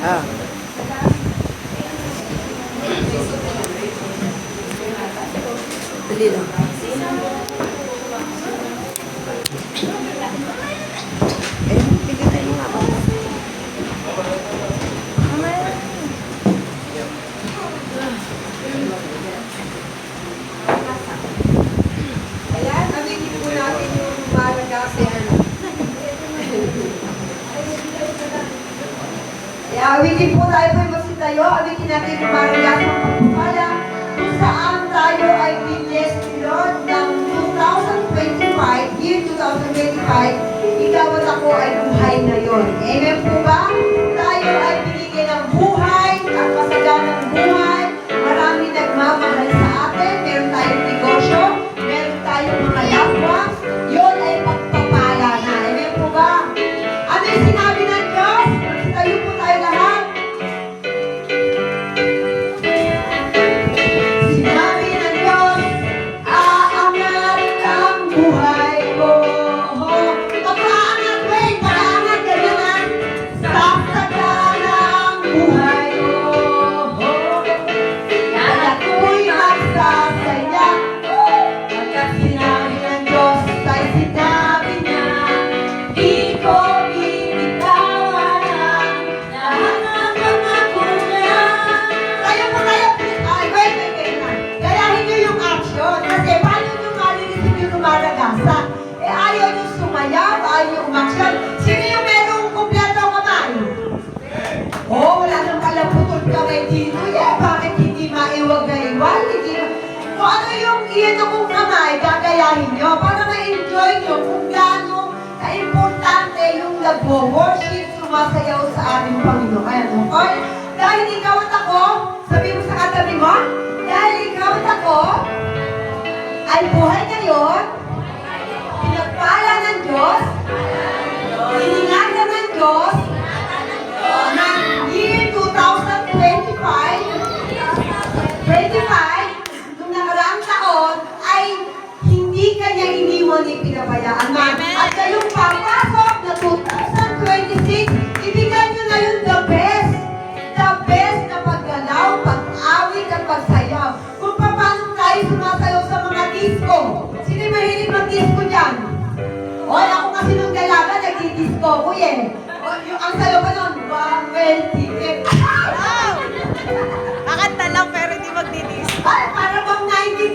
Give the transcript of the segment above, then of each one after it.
Ah. Dali lang. Pigitin mo nga ba? Ayan, awitin po natin yung malagasan. Awitin po tayo po yung magsitayo. Awitin natin yung malagasan ng pagpapala kung saan tayo ay witness Lord ng 2025, year 2025, ikaw at ako ay buhay na yun. Amen po ba? Tayo ay binigyan ng buhay at masaganang buhay. Marami nagmamahal sa atin. Meron tayong negosyo. Meron tayong mga loved ones. Yun ay pagpapala na. Amen po ba? Ano yung sinabi ng Diyos? Tayo po tayo lahat. Sinabi ng Diyos, aangat ang buhay ko. Pag-aangat, wait, pag-aangat, ganyan na. Sasagdan ang buhay ko. Kaya ako'y magsasaya. Pagkat sinabi ng Diyos ay sinabi niya, di ko bibitawan ang lahat ng pangako niya. Kayo po kayo, ay, wait na. Gayahin niyo yung action. Kasi paano niyo malilisip yung lumalagasa? Eh, ayaw niyo sumayaw, ayaw niyo umaksyon. Sino yung merong kumpleto kamay? Oh, wala nang kalaputol kamay dito. Bakit hindi maiwag-iwag? Kung ano yung iyan akong kamay, gagayahin nyo para ma-enjoy nyo kung gaano ka-importante yung nag-worship, sumasayaw sa ating Panginoon. Ayan, okay? Dahil ikaw at ako, sabi mo sa katabi mo, dahil ikaw at ako ay buhay ngayon, pinagpala ng Diyos, iningatan ng Diyos, ng year 2025, nung nakaraang taon, ay hindi kanya iniwan ni pinabayaan na. At kayong papasok na 2026, ibigay nyo na yung the best. The best na paggalaw, pag-awit at pagsayaw. Kung paano tayo sumasayaw sa mga disco. Sino yung mahilig mag-disco dyan? O, ako kasi nung dalaga, nagdi-disco ko eh. O, ang sayo pa nun, 120. Kakanta lang pero hindi magdidis. Ay, para bang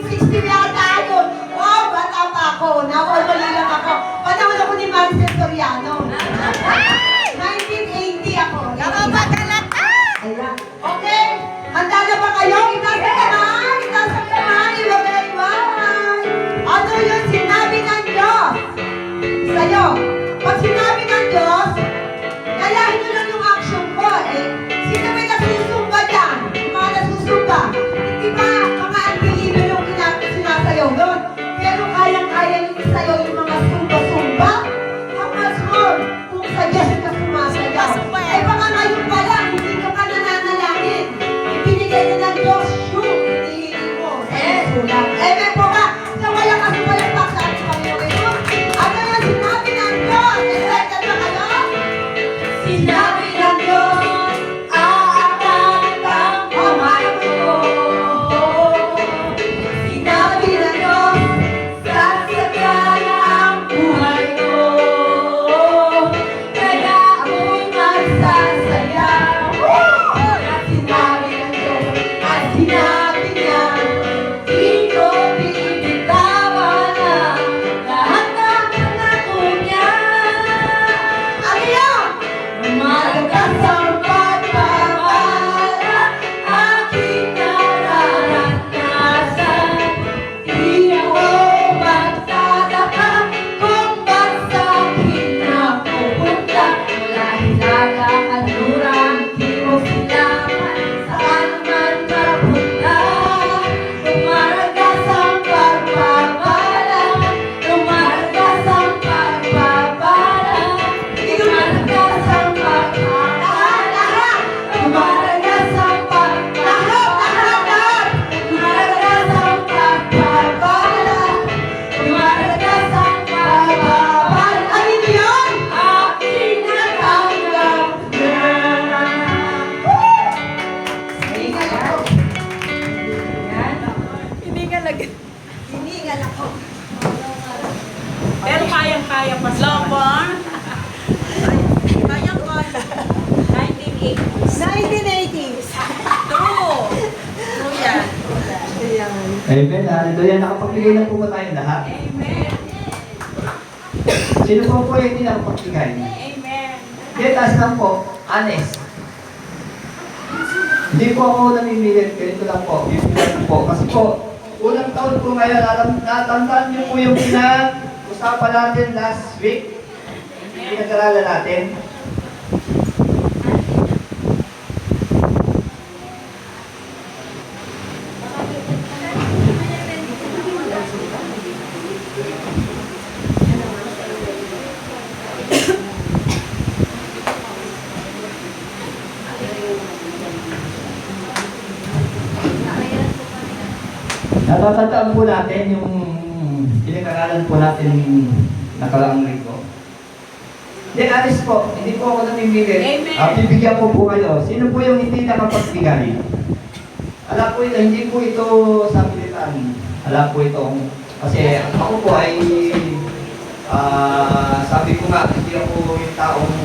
1960 yata yun. Wow, bata pa ako. Nawawali lang ako. Panahon ako ni Maricel Soriano. 1980 ako. Kapapagalat! Ayan. Okay. Handa na ba kayo? Itaas sa kamay. Itaas sa kamay. Iwagay-wagay. Ano yung sinabi ng Diyos? Sa'yo. Pag sinabi ng Diyos, kayahin nyo lang yung action ko. Eh, sino may nagsusumba dyan? Yung mga nagsusumba. Hindi ba mga anti-libre yung sinasayaw doon? Pero kayang-kaya nyo isayaw yung mga sumba-sumba? How much more kung sa Diyos ka sumasayaw? Eh baka ngayon pa lang, hindi ka pa nananalangin. Ibinigay na ng Diyos, shoot, hinihiling mo. Sulang. Amen po ba? Sa walang kasumalampak sa ating Panginoon. Ano yung sinabi ng Diyos? Excited ba kayo? Sinabi ng Diyos, aangat ang kamay ko. Sinabi ng Diyos, sasagdan ang buhay ko. Kaya ako'y magsasayaw. At sinabi ng Diyos, at sinabi niya, di ko bibitawan ang lahat ng pangako niya. Ano yun? Malakas ang pagpapala, aking nararanasan. Di ako magtataka kung ba't sa'kin napupunta. Mula Hilaga, Kanluran, Timog, Silangan, saan man mapunta. Lumalakas ang pagpapala, lumalakas ang pagpapala, lumalakas ang pagpapala, lumalakas ang pagpapala, lumalakas ang pagpapala, lumalakas ang pagpapala. Ano yun? Aking natanggap na. Amen. Hallelujah. Nakapagbigay na po ba tayo lahat? Amen. Sino po yung hindi nakapagbigay? Amen. Hindi, taas lang po. Honest. Hindi po ako namimilit. Ganito lang po. Bibigyan po. Kasi po, unang taon po ngayon, natandaan niyo po yung pinag-usapan natin last week. Pinag-aralan natin. Natatandaan po natin yung pinag-aralan po natin nakaraang linggo. Hindi, honest po, hindi po ako namimilit. Amen. Bibigyan ko po kayo. Sino po yung hindi nakapagbigay? Alam po ito, hindi po ito sa pilitan. Alam po ito. Kasi ako po ay, sabi ko nga, hindi ako yung taong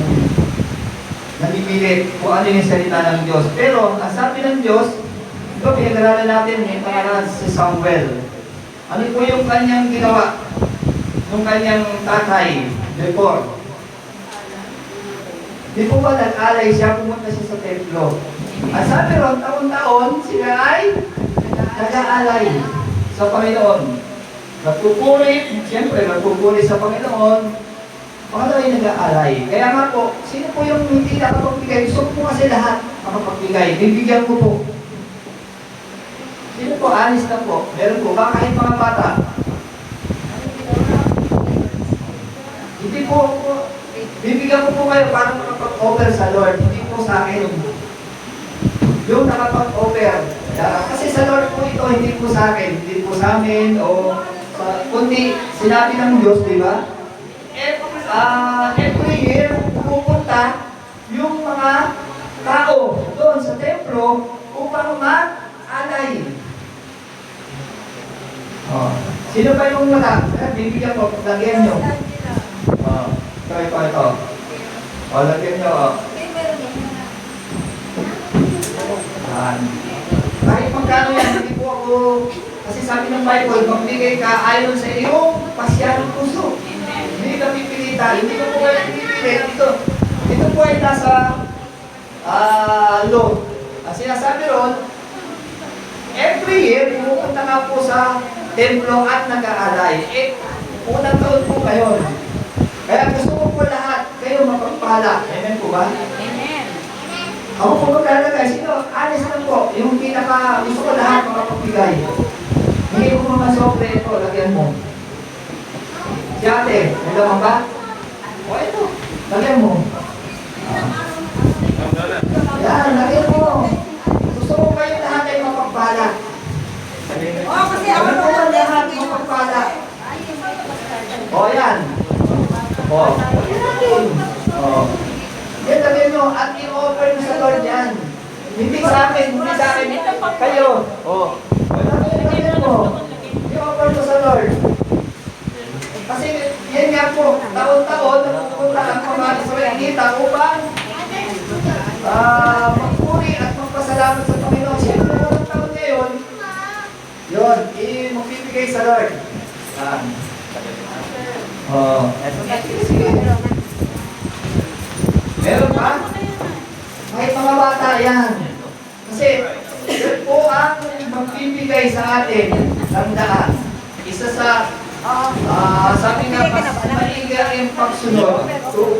namimilit kung ano yung salita ng Diyos. Pero, ang sabi ng Diyos, ito, pinag-aralan natin, may pangalan si Samuel. Ano po yung kanyang ginawa? Yung kanyang tatay, before. Di po ba nag-alay siya, pumunta siya sa templo. Ang sabi ron, taon-taon, sila ay nag-aalay sa Panginoon. Nagpupuri, siyempre, nagpupuri sa Panginoon. Pangalawa ay nag-aalay. Kaya nga po, sino po yung hindi nakapagbigay? Gusto po kasi lahat makapagbigay. Bibigyan ko po. Sino po? Honest na po. Meron po ba kahit mga bata? Hindi po, bibigyan ko po kayo para makapag-offer sa Lord. Hindi po sa akin. Yung nakapag-offer. Kasi sa Lord po ito, hindi po sa akin. Hindi po sa amin o kundi sinabi ng Diyos, di ba? Every year, pupunta yung mga tao doon sa templo upang mag-alay. Oh. Sino ba yung wala? Bibigyan ko, lagyan nyo. Oh. Ito. O, lagyan nyo. Kahit magkano yan, hindi po ako, kasi sabi ng Bible, magbigay ka ayon sa iyong pasya ng puso. Hindi ka pipilitan, hindi ko po kayo pipilit. Ito po ay nasa law. Ang sinasabi ron, every year, pupunta nga po sa templo at nag-aalay. Unang taon po ngayon. Kaya gusto ko po lahat kayo mapagpala. Amen po ba? Amen. Ako po maglalagay. Sino? Honest lang po. Yung pinaka gusto ko lahat makapagbigay. Hindi ko mga sobre ito. Lagyan mo. Si ate, may laman ba? O ito. Lagyan mo. Yan, lagyan mo. Gusto ko kayo lahat ay mapagpala. Kasi ako Lagyan mo lahat mapagpala. O yan. O. O. Yan, lagyan nyo at i-offer nyo sa Lord yan. Hindi sa akin, hindi sa akin. Kayo. O. Lagyan mo. I-offer mo sa Lord. Kasi yan nga po, taon-taon, napupunta ang mga Israelita upang magpuri at magpasalamat sa Panginoon. Siyempre, unang taon ngayon, yun, magbibigay sa Lord. Sige. Meron pa? Kahit mga bata yan. Kasi, yun po ang magbibigay sa atin ng daan. Isa sa sabi nga, mas maiga ang pagsunod. To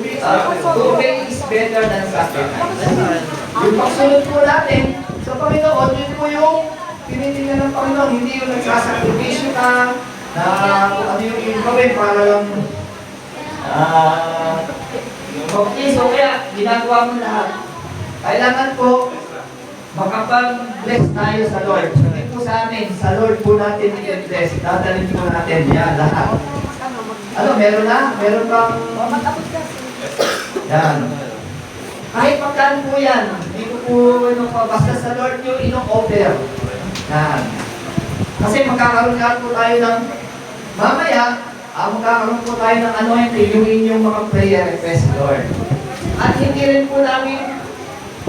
obey is better than sacrifice. Yung pagsunod po natin sa Panginoon, yun po yung tinitingnan ng Panginoon. Hindi yung nagsasakripisyo ka na kung ano yung gawin para lang mag-iso. Kaya ginagawa mo lahat. Kailangan po makapag-bless tayo sa Lord. Hindi po sa amin, sa Lord po natin i-bless. Dadalhin po natin yan lahat. Ano, meron na? Meron bang... Yan. Kahit magkano po yan, hindi ko po, basta sa Lord yung ino-offer. Yan. Kasi magkakaroon po tayo ng, mamaya, magkakaroon po tayo ng yung inyong mga prayer request, Lord. At hindi rin po namin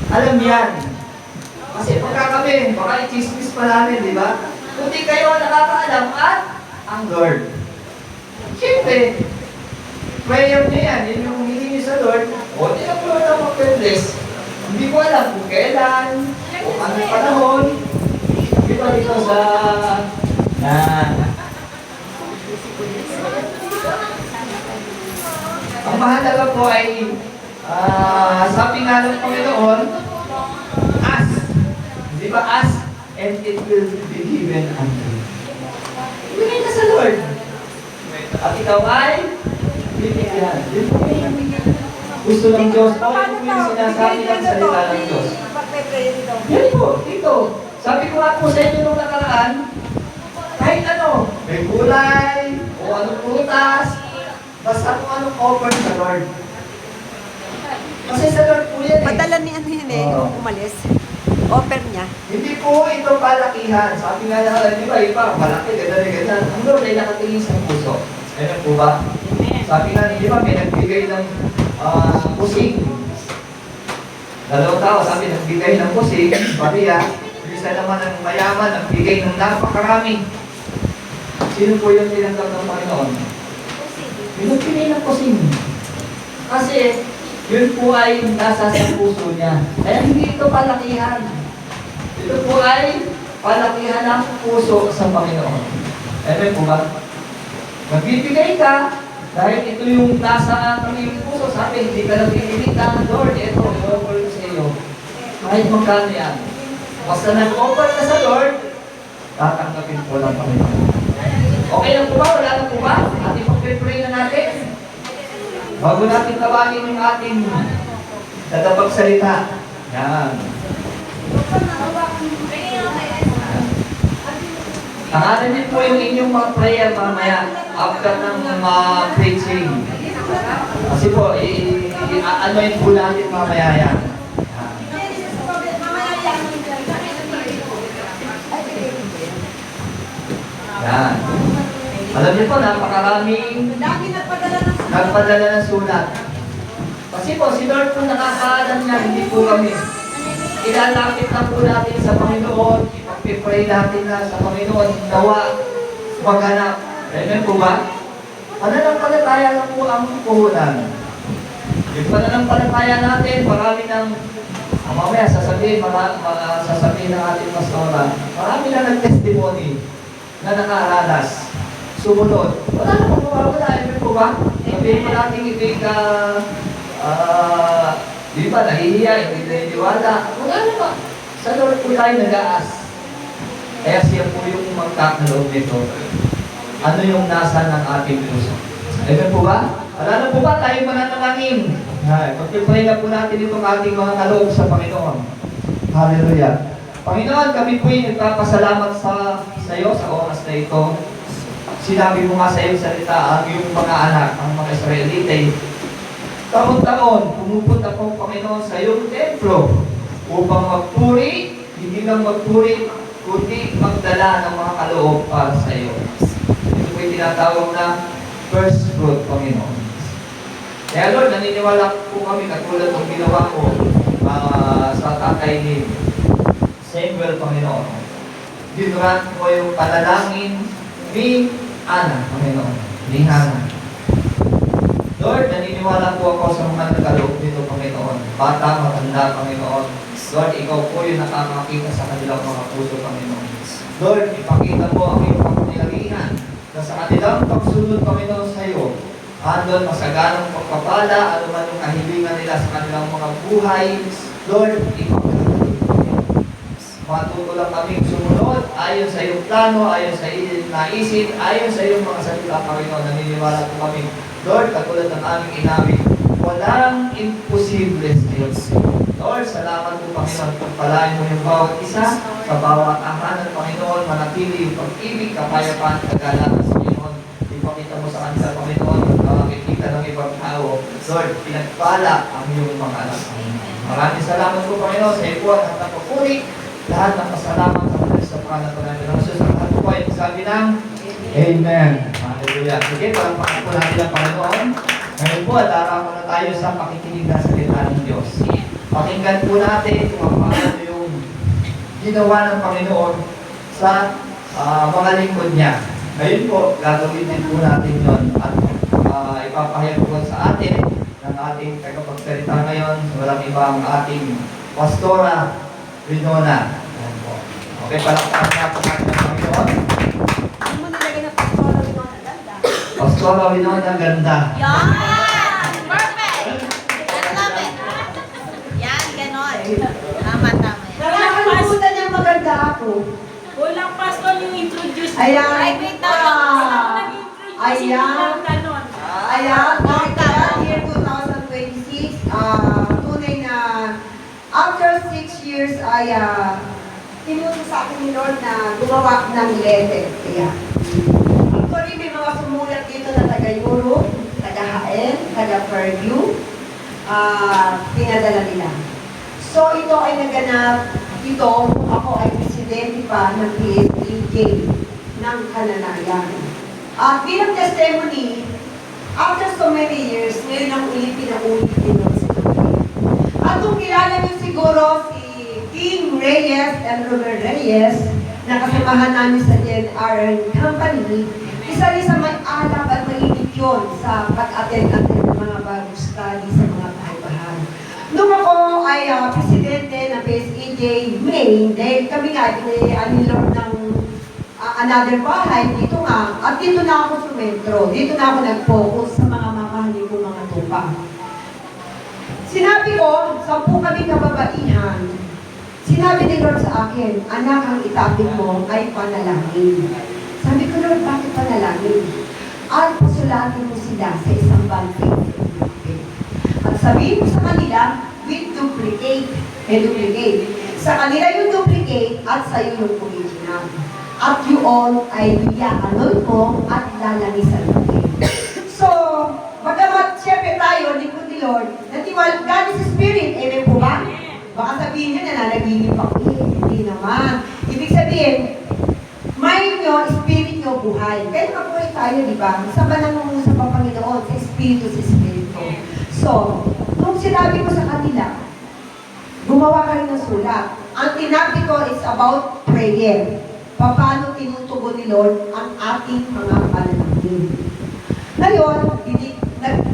alam yan. Kasi pagka kami, baka i-chismis pa namin, di ba? Kundi kayo ang nakakaalam at ang Lord. Siyempre, prayer niyo yan. Yun yung hihingi sa Lord. O, di ang Lord ang mag-bless. Hindi ko alam kung kailan, o anong panahon. Di ba dito sa... Ang mahalaga po ay sabi nga ng Panginoon, ask. Di ba ask and it will be given unto you. Ibigay ka sa Lord. At ikaw ay bibigyan. Yun po yung gusto ng Diyos. O yun po yung sinasabi ng salita ng Diyos. Yan po, dito. Sabi ko nga po sa inyo nung nakaraan, kahit ano, may gulay, o anong prutas, basta kung anong offer sa Lord. Kasi sa Lord po yan eh. Padala ni ano yun eh, Oo. umalis. Offer niya. Hindi po ito palakihan. Sabi nga na, di ba, iba, malaki, ganda. Ang Lord ay nakatingin sa puso. Ayun po ba? Sabi nga, di ba, may nagbigay ng pusing. Dalawang tao, sabi, nagbigay ng pusing. Maria, isa naman ang mayaman, nagbigay ng napakarami. Sino po yung tinanggap ng Panginoon? Yung nagbigay ng pusing. Kasi, yun po ay nasa sa puso niya. Kaya hindi ito palakihan. Ito po ay palakihan ng puso sa Panginoon. Amen po ba? Magbibigay ka dahil ito yung nasa iyong puso. Sabi, hindi ka nagpipilitan. Lord, ito, i-offer ko sa iyo. Kahit magkano yan. Basta nag-offer ka sa Lord, tatanggapin po ng Panginoon. Okay lang po ba? Wala lang po ba? Ating pag-pray na natin. Bago natin tawagin yung ating tagapagsalita. Yan. Tanganan din po yung inyong mga prayer mamaya after ng preaching. Kasi po, ano-anoin po natin mamaya yan. Yan. Alam niyo po, napakaraming nagpadala ng sulat. Kasi po, si Lord po nakakaalam niya, hindi po kami. Ilalapit na po natin sa Panginoon, ipag-pray natin na sa Panginoon, nawa, maghanap. Amen po ba? Pananampalataya lang po ang puhunan. Yung pananampalataya natin, marami ng, mamaya sasabihin ng ating pastora, marami na nag-testimony na nakaranas. Sumunod. Wala na pong mawawala. Amen po ba? Sabihin po natin ito'y di ba, nahihiya, hindi naniniwala. Wala na ba? Sa Lord po tayo nag-aas. Kaya siya po yung magkakaloob nito. Ano yung nasa ng ating puso? Amen po ba? Wala na po ba tayo mananalangin? Pag-pray na po natin itong ating mga kaloob sa Panginoon. Hallelujah. Panginoon, kami po'y nagpapasalamat sa iyo sa oras na ito. Sinabi mo nga sa iyong salita ang iyong mga anak, ang mga Israelite. Taon-taon, pumupunta po Panginoon sa iyong templo upang magpuri, hindi lang magpuri, kundi magdala ng mga kaloob para sa iyo. Ito po'y tinatawag na first fruit, Panginoon. Kaya Lord, naniniwala po kami katulad ng ginawa ko sa tatay ni Samuel, Panginoon. Dinuran mo yung panalangin ni Ana, Panginoon, ni Hana. Lord, naniniwala po ako sa mga nakaloob dito, Panginoon. Bata, matanda, Panginoon. Lord, ikaw po yung nakakakita sa kanilang mga puso, Panginoon. Lord, ipakita mo ang iyong kapangyarihan na sa kanilang pagsunod, Panginoon, sa iyo, andon masaganang pagpapala, ano man yung kahilingan nila sa kanilang mga buhay. Lord, ipakita. Matuto lang kaming sumunod ayon sa iyong plano, ayon sa iyong naisip, ayon sa iyong mga salita, Panginoon. Naniniwala po kami, Lord, katulad ng aming inamin, walang imposible sa iyo. Lord, salamat po, Panginoon. Pagpalain mo yung bawat isa, sa bawat ahanan, Panginoon, manatili yung pag-ibig, kapayapaan, kagalangan sa Panginoon. Ipakita mo sa kanila, Panginoon, makikita ng ibang tao. Lord, pinagpala ang iyong mga anak. Maraming salamat po, Panginoon, sa iyo po at ang napapuri. Lahat ng pasalamat sa mga sa pangalan po natin. Ang susunod lahat po ay sabi ng Amen. Hallelujah. Sige, parang po natin ang Panginoon. Ngayon po, darama na tayo sa pakikinig na salita ng Diyos. Pakinggan po natin kung paano yung ginawa ng Panginoon sa mga lingkod niya. Ngayon po, gagawin din po natin yun at ipapahayag po sa atin ng ating tagapagsalita ngayon, walang ibang ating Pastora Winona. Ayan po. Okay, palakpakan natin natin ang Panginoon. Ano mo nilagay na Pastora Winona? Ganda. Pastora Winona, ganda. Yan! Perfect! I love it. Yan, ganon. Tama, tama yan. Nakakalimutan niyang maganda ako. Walang pastor yung introduce. Ayan. Private na Ayan. Ganon. Ayan, kaya year 2026, tunay na after 6 years ay tinuto sa akin ni Lord na gumawa ng letter. Kaya, actually may mga sumulat dito na taga-Europe, taga-HN, taga-Fairview, pinadala nila. So ito ay naganap, ito, ako ay presidente pa ng PSEJ ng Kananayan. At bilang testimony, after so many years, ngayon ang ulit pinaulit din sa akin. At kung kilala niyo siguro si King Reyes and Robert Reyes, na kasamahan namin sa DNR Company, isa rin sa may alab at mainit yun sa pag-attend ng mga bagong study sa mga bahay-bahay. Nung ako ay presidente ng PSEJ May, dahil kami nga, Lord ng another bahay, dito nga, at dito na ako sumentro, dito na ako nag-focus sa mga mamahalin kong mga tupa. Sinabi ko, 10 kami kababaihan, sinabi ni Lord sa akin, anak, ang itapin mo ay panalangin. Sabi ko, Lord, bakit panalangin? At pasulatin mo sila sa isang bangkit. At sabihin mo sa kanila, with duplicate. Duplicate. Sa kanila yung duplicate at sa iyo yung original. At yun ay iyaanon mo at lalamisan mo. So, bagamat siyempre tayo, likod ni Lord, natiwala, God is Spirit, amen po ba? Baka sabihin nyo, nananaginip ako. Hindi naman. Ibig sabihin, mind nyo, spirit nyo, buhay. Kaya mabuhay tayo, di ba? Sa ba nangungusap ang Panginoon? Sa Espiritu, sa Espiritu. So, nung sinabi ko sa kanila, gumawa kayo ng sulat. Ang tinabi ko is about prayer. Paano tinutugon ni Lord ang ating mga panalangin. Ngayon,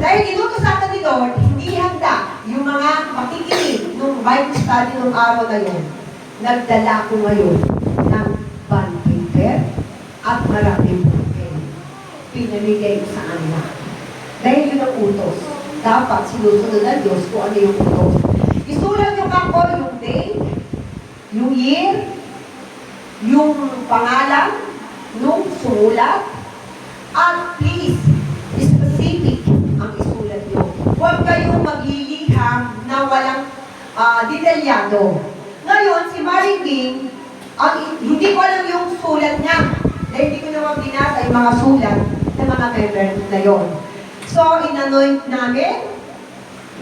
dahil inutos sa atin ni Lord, hindi handa yung mga makikinig nung Bible study nung araw na yun. Nagdala ko ngayon ng bond paper at maraming papel. Pinamigay ko sa kanila. Dahil yun ang utos. Dapat sinusunod ng Diyos kung ano yung utos. Isulat yung ako yung day, yung year, yung pangalan, nung sumulat, at please, specific ang isulat nyo. Huwag kayong magliliham na walang detalyado. Ngayon, si Mary King, hindi ko alam yung sulat niya. Dahil hindi ko naman binasa yung mga sulat ng mga member na yon. So, inanoint namin,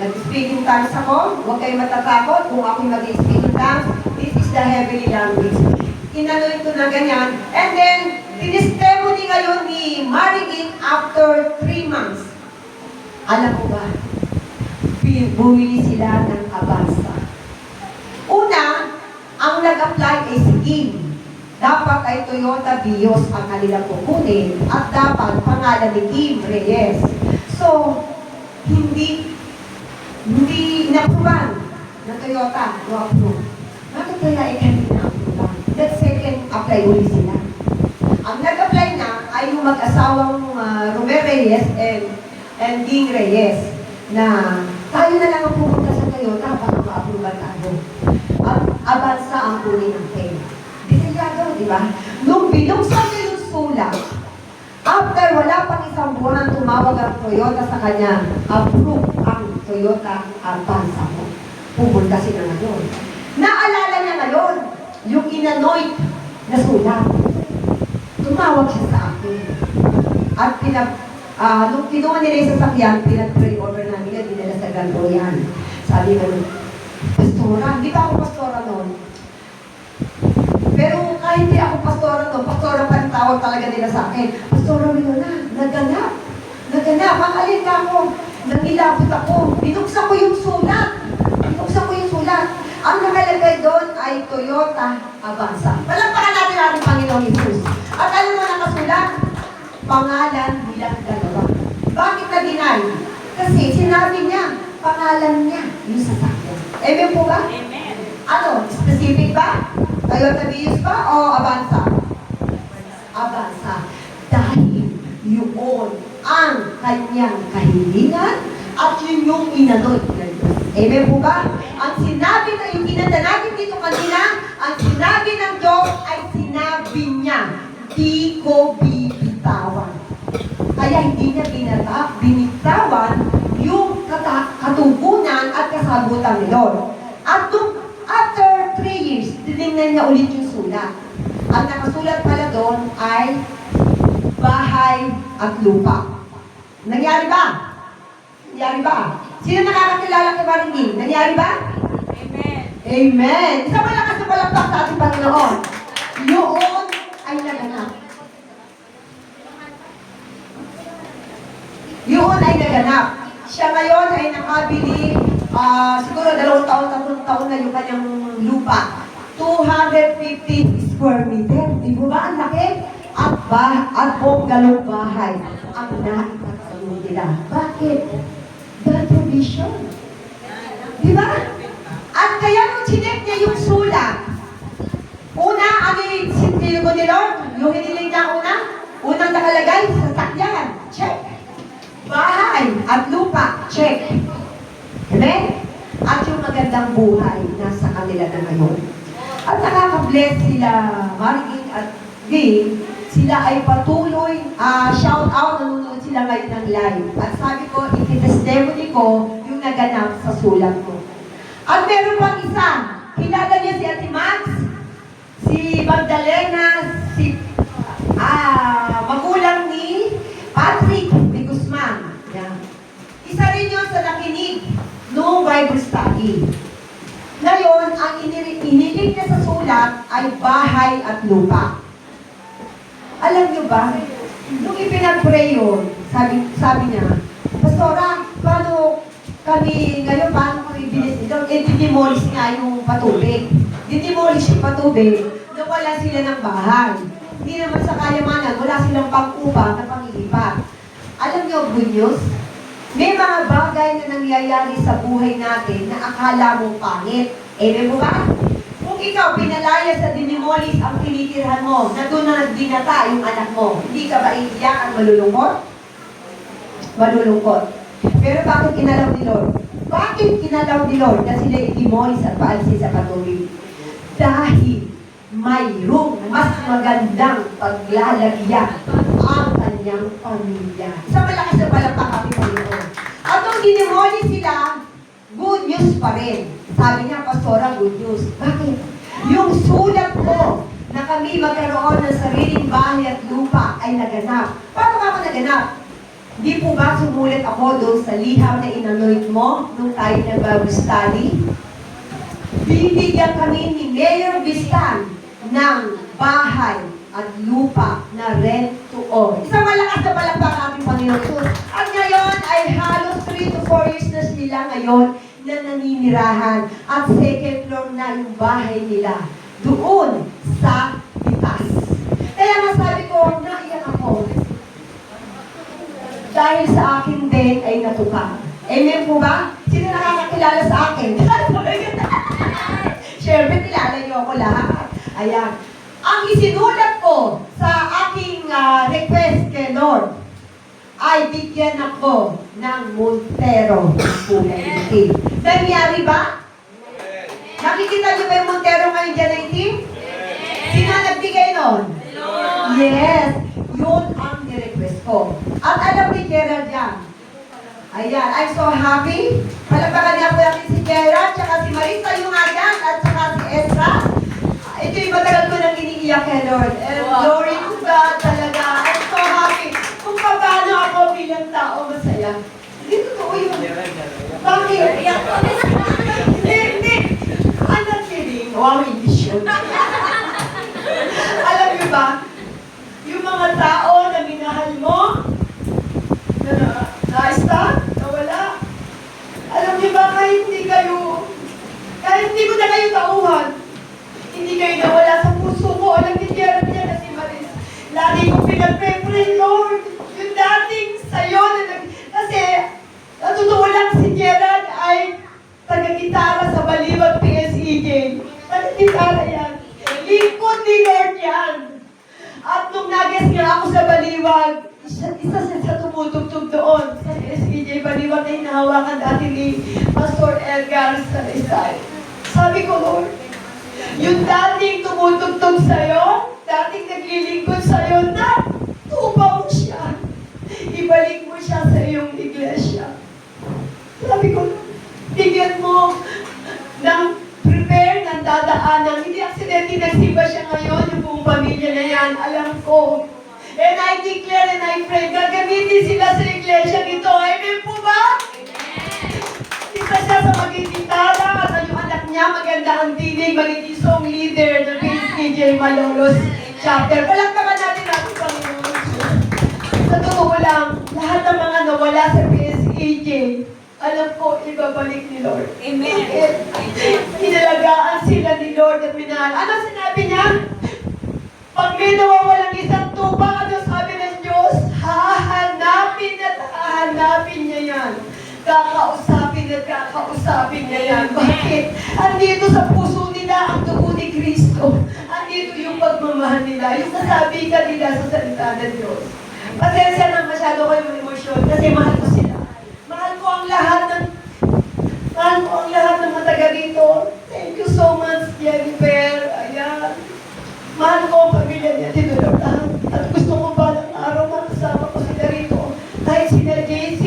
nag-speaking tongues ako, huwag kayong matatakot kung ako'y mag-speaking tongues, this is the heavenly language. Inanoint ko na ganyan, and then, tinestimony ngayon ni Mary King after 3 months. Alam mo ba, bumili sila ng Avanza. Una, ang nag-apply ay si Kim. Dapat ay Toyota Vios ang kanilang kukunin at dapat pangalan ni Kim Reyes. So, hindi na-approval na Toyota, no approve. Bakit kaya ay hindi na-approval? That second, apply uli sila. Ang nag-apply na ay yung mag-asawang Robert Reyes and King Reyes na tayo na lang ang pumunta sa Toyota para ma-approval tayo. At Avanza ang kunin ng pera. Detalyado, di ba? Nung binuksan niya yung sulat, after wala pang 1 buwan, tumawag ang Toyota sa kanya, approve ang Toyota Avanza mo. Pumunta sila ngayon. Naalala niya ngayon, yung inanoint na sulat. Tumawag siya sa akin. At nung kinuha nila yung sasakyan, pinag-pray over namin at dinala sa Grand Royal. Sabi ko, pastora, hindi pa ako pastora noon. Pero kahit hindi ako pastora noon, pastora pa rin tawag talaga nila sa akin. Pastora Winona, naganap. Makalin ka ako. Nangilabot ako. Binuksan ko yung sulat. Ang nakalagay doon ay Toyota Avanza. Palampakan natin natin Panginoong Jesus. pangalan bilang dalawa. Bakit na-deny? Kasi sinabi niya, pangalan niya, yung sasakyan. Amen po ba? Amen. Ano? Specific ba? Toyota Vios ba o Avanza? Avanza. Dahil yun ang kanyang kahilingan at yun yung inanood ng Diyos. Amen po ba? Ang sinabi na yung kinanta natin dito kanina, ang sinabi ng Diyos ay sinabi niya, di ko bibitawan. Kaya hindi niya binitawan yung katugunan at kasagutan ni Lord. At after 3 years, tinignan niya ulit yung sulat. Ang nakasulat pala doon ay bahay at lupa. Nangyari ba? Nangyari ba? Sino nakakakilala kay Marilyn? Nangyari ba? Amen. Amen! Isa malakas na palakpak sa ating Panginoon. Yun ay naganap. Yun ay naganap. Siya ngayon ay nakabili, siguro 2 taon, 3 taon na yung kanyang lupa. 250 square meter. Di ba ba ang laki? At bonggalong bahay ang naitatanong nila. Bakit? Dahil provision. Di ba? At kaya nung chinek niya yung sulat, una, ano yung sintiyo ni Lord? Yung hiniling niya unang nakalagay, sasakyan, check. Bahay at lupa, check. Amen? At yung magandang buhay, nasa kanila na ngayon. At nakaka-bless sila, Margit at Vin, sila ay patuloy, shout out, nanonood sila ngayon ng live. At sabi ko, ititestimony ko yung naganap sa sulat ko. At meron pang isa, kilala niyo si Ate Max, si Magdalena, si magulang ni Patrick de Guzman. Yan. Isa rin yun sa nakinig noong Bible study. Ngayon, ang inilig niya sa sulat ay bahay at lupa. Alam niyo ba, nung ipinag-pray yun, sabi niya, Pastora, paano kami, ngayon, paano kami bilis ito? Didemolish nga yung patubig. Didemolish yung patubig, nawala sila ng bahay. Hindi naman sa kayamanan, wala silang pang-upa na pang-ilipat. Alam niyo, good news? May mga bagay na nangyayari sa buhay natin na akala mong pangit. Amen po ba? Kung ikaw pinalaya sa dinimolis ang tinitirhan mo, na doon na nagdinata yung anak mo, hindi ka ba iiyak at malulungkot? Malulungkot. Pero bakit kinalaw ni Lord? Bakit kinalaw ni Lord na sila i-demolis at paalsin sa patuloy? Dahil mayroong mas magandang paglalagyan ang kanyang pamilya. Isa malakas na palakpak ating Panginoon. At nung dinemolis sila, good news pa rin. Sabi niya, Pastora, good news. Bakit? Yung sulat ko na kami magkaroon ng sariling bahay at lupa ay naganap. Paano ka naganap? Di po ba sumulat ako doon sa liham na inanoid mo nung tayo nag-Bible study? Bibigyan kami ni Mayor Vistan ng bahay at lupa na rent to own. Isang malakas na palakpak ating Panginoon. At ngayon ay halos 3 to 4 years na sila ngayon na naninirahan at second floor na yung bahay nila doon sa Pitas. Kaya masabi ko, naiyak ako. Dahil sa akin din ay natuka. Amen po ba? Sino nakakakilala sa akin? Siyempre, kilala niyo ako lahat. Ayan. Ang isinulat ko sa aking request kay Lord ay bigyan ako ng Montero ng kulay itim. Nangyari ba? Nakikita niyo ba yung Montero ngayon dyan na itim? Sino nagbigay nun? Yes. Yun ang nirequest ko. At alam ni Gerald yan. Ayan, I'm so happy. Palapakan niya po natin si Gerald, tsaka si Marisa yung ayan, at tsaka si Ezra. Ito yung matagal ko nang iniiyak kay Lord. And glory to God talaga. I'm so happy. Kung paano ako bilang tao masaya. Hindi totoo yun. Bakit? Hindi. I'm not kidding. Wow, English yun. Alam niyo ba, yung mga tao na minahal mo, na na-stop, nawala. Alam niyo ba, kahit hindi ko na kayo tauhan, hindi kayo nawala sa puso ko. Alam niyo, Gerald niya na si Maris. Lagi kong pinag-pray, Lord. Yung dating sa'yo kasi, sa totoo lang, si Gerald ay taga-gitara sa Baliwag PSEJ. Taga-gitara yan. Lingkod ni Lord yan. At nung nag-guest nga ako sa Baliwag, isa siya sa tumutugtog doon sa PSEJ Baliwag na hinahawakan dati ni Pastor Elgar sa Rizal. Sabi ko, Lord, yung dating tumutugtog sa'yo, dating naglilingkod sa'yo, na tubaw siya. Ibalik mo siya sa iyong iglesia. Sabi ko, bigyan mo ng prepare ng dadaanan. Hindi aksidente nagsimba siya ngayon, yung buong pamilya na yan, alam ko. And I declare and I pray, gagamitin sila sa iglesia nito. Amen po ba? Isa siya sa magiging tala at yung anak niya, maganda ang dinig, magiging song leader ng PSEJ Malolos chapter. Palakpakan natin natin, Panginoon. Sa totoo lang, lahat ng mga nawala sa PSEJ, alam ko, ibabalik ni Lord. Amen. Inalagaan sila ni Lord at minahal. Ano sinabi niya? Pag may nawawalang isang tupa, ano sabi ng Diyos? Hahanapin at hahanapin niya yan. Kakausapin at kakausapin niya yan. Bakit? Andito sa puso nila ang dugo ni Kristo. Andito yung pagmamahal nila. Yung sasabi ka nila sa salita ng Diyos. Pasensya na masyado kayo ng emosyon kasi mahal ko sila. Mahal ko ang lahat ng mga taga rito. Thank you so much, Jennifer. Ayan. Mahal ko ang pamilya niya dito lahat. At gusto ko ba ng araw makasama ko sila rito. Kahit sila JC,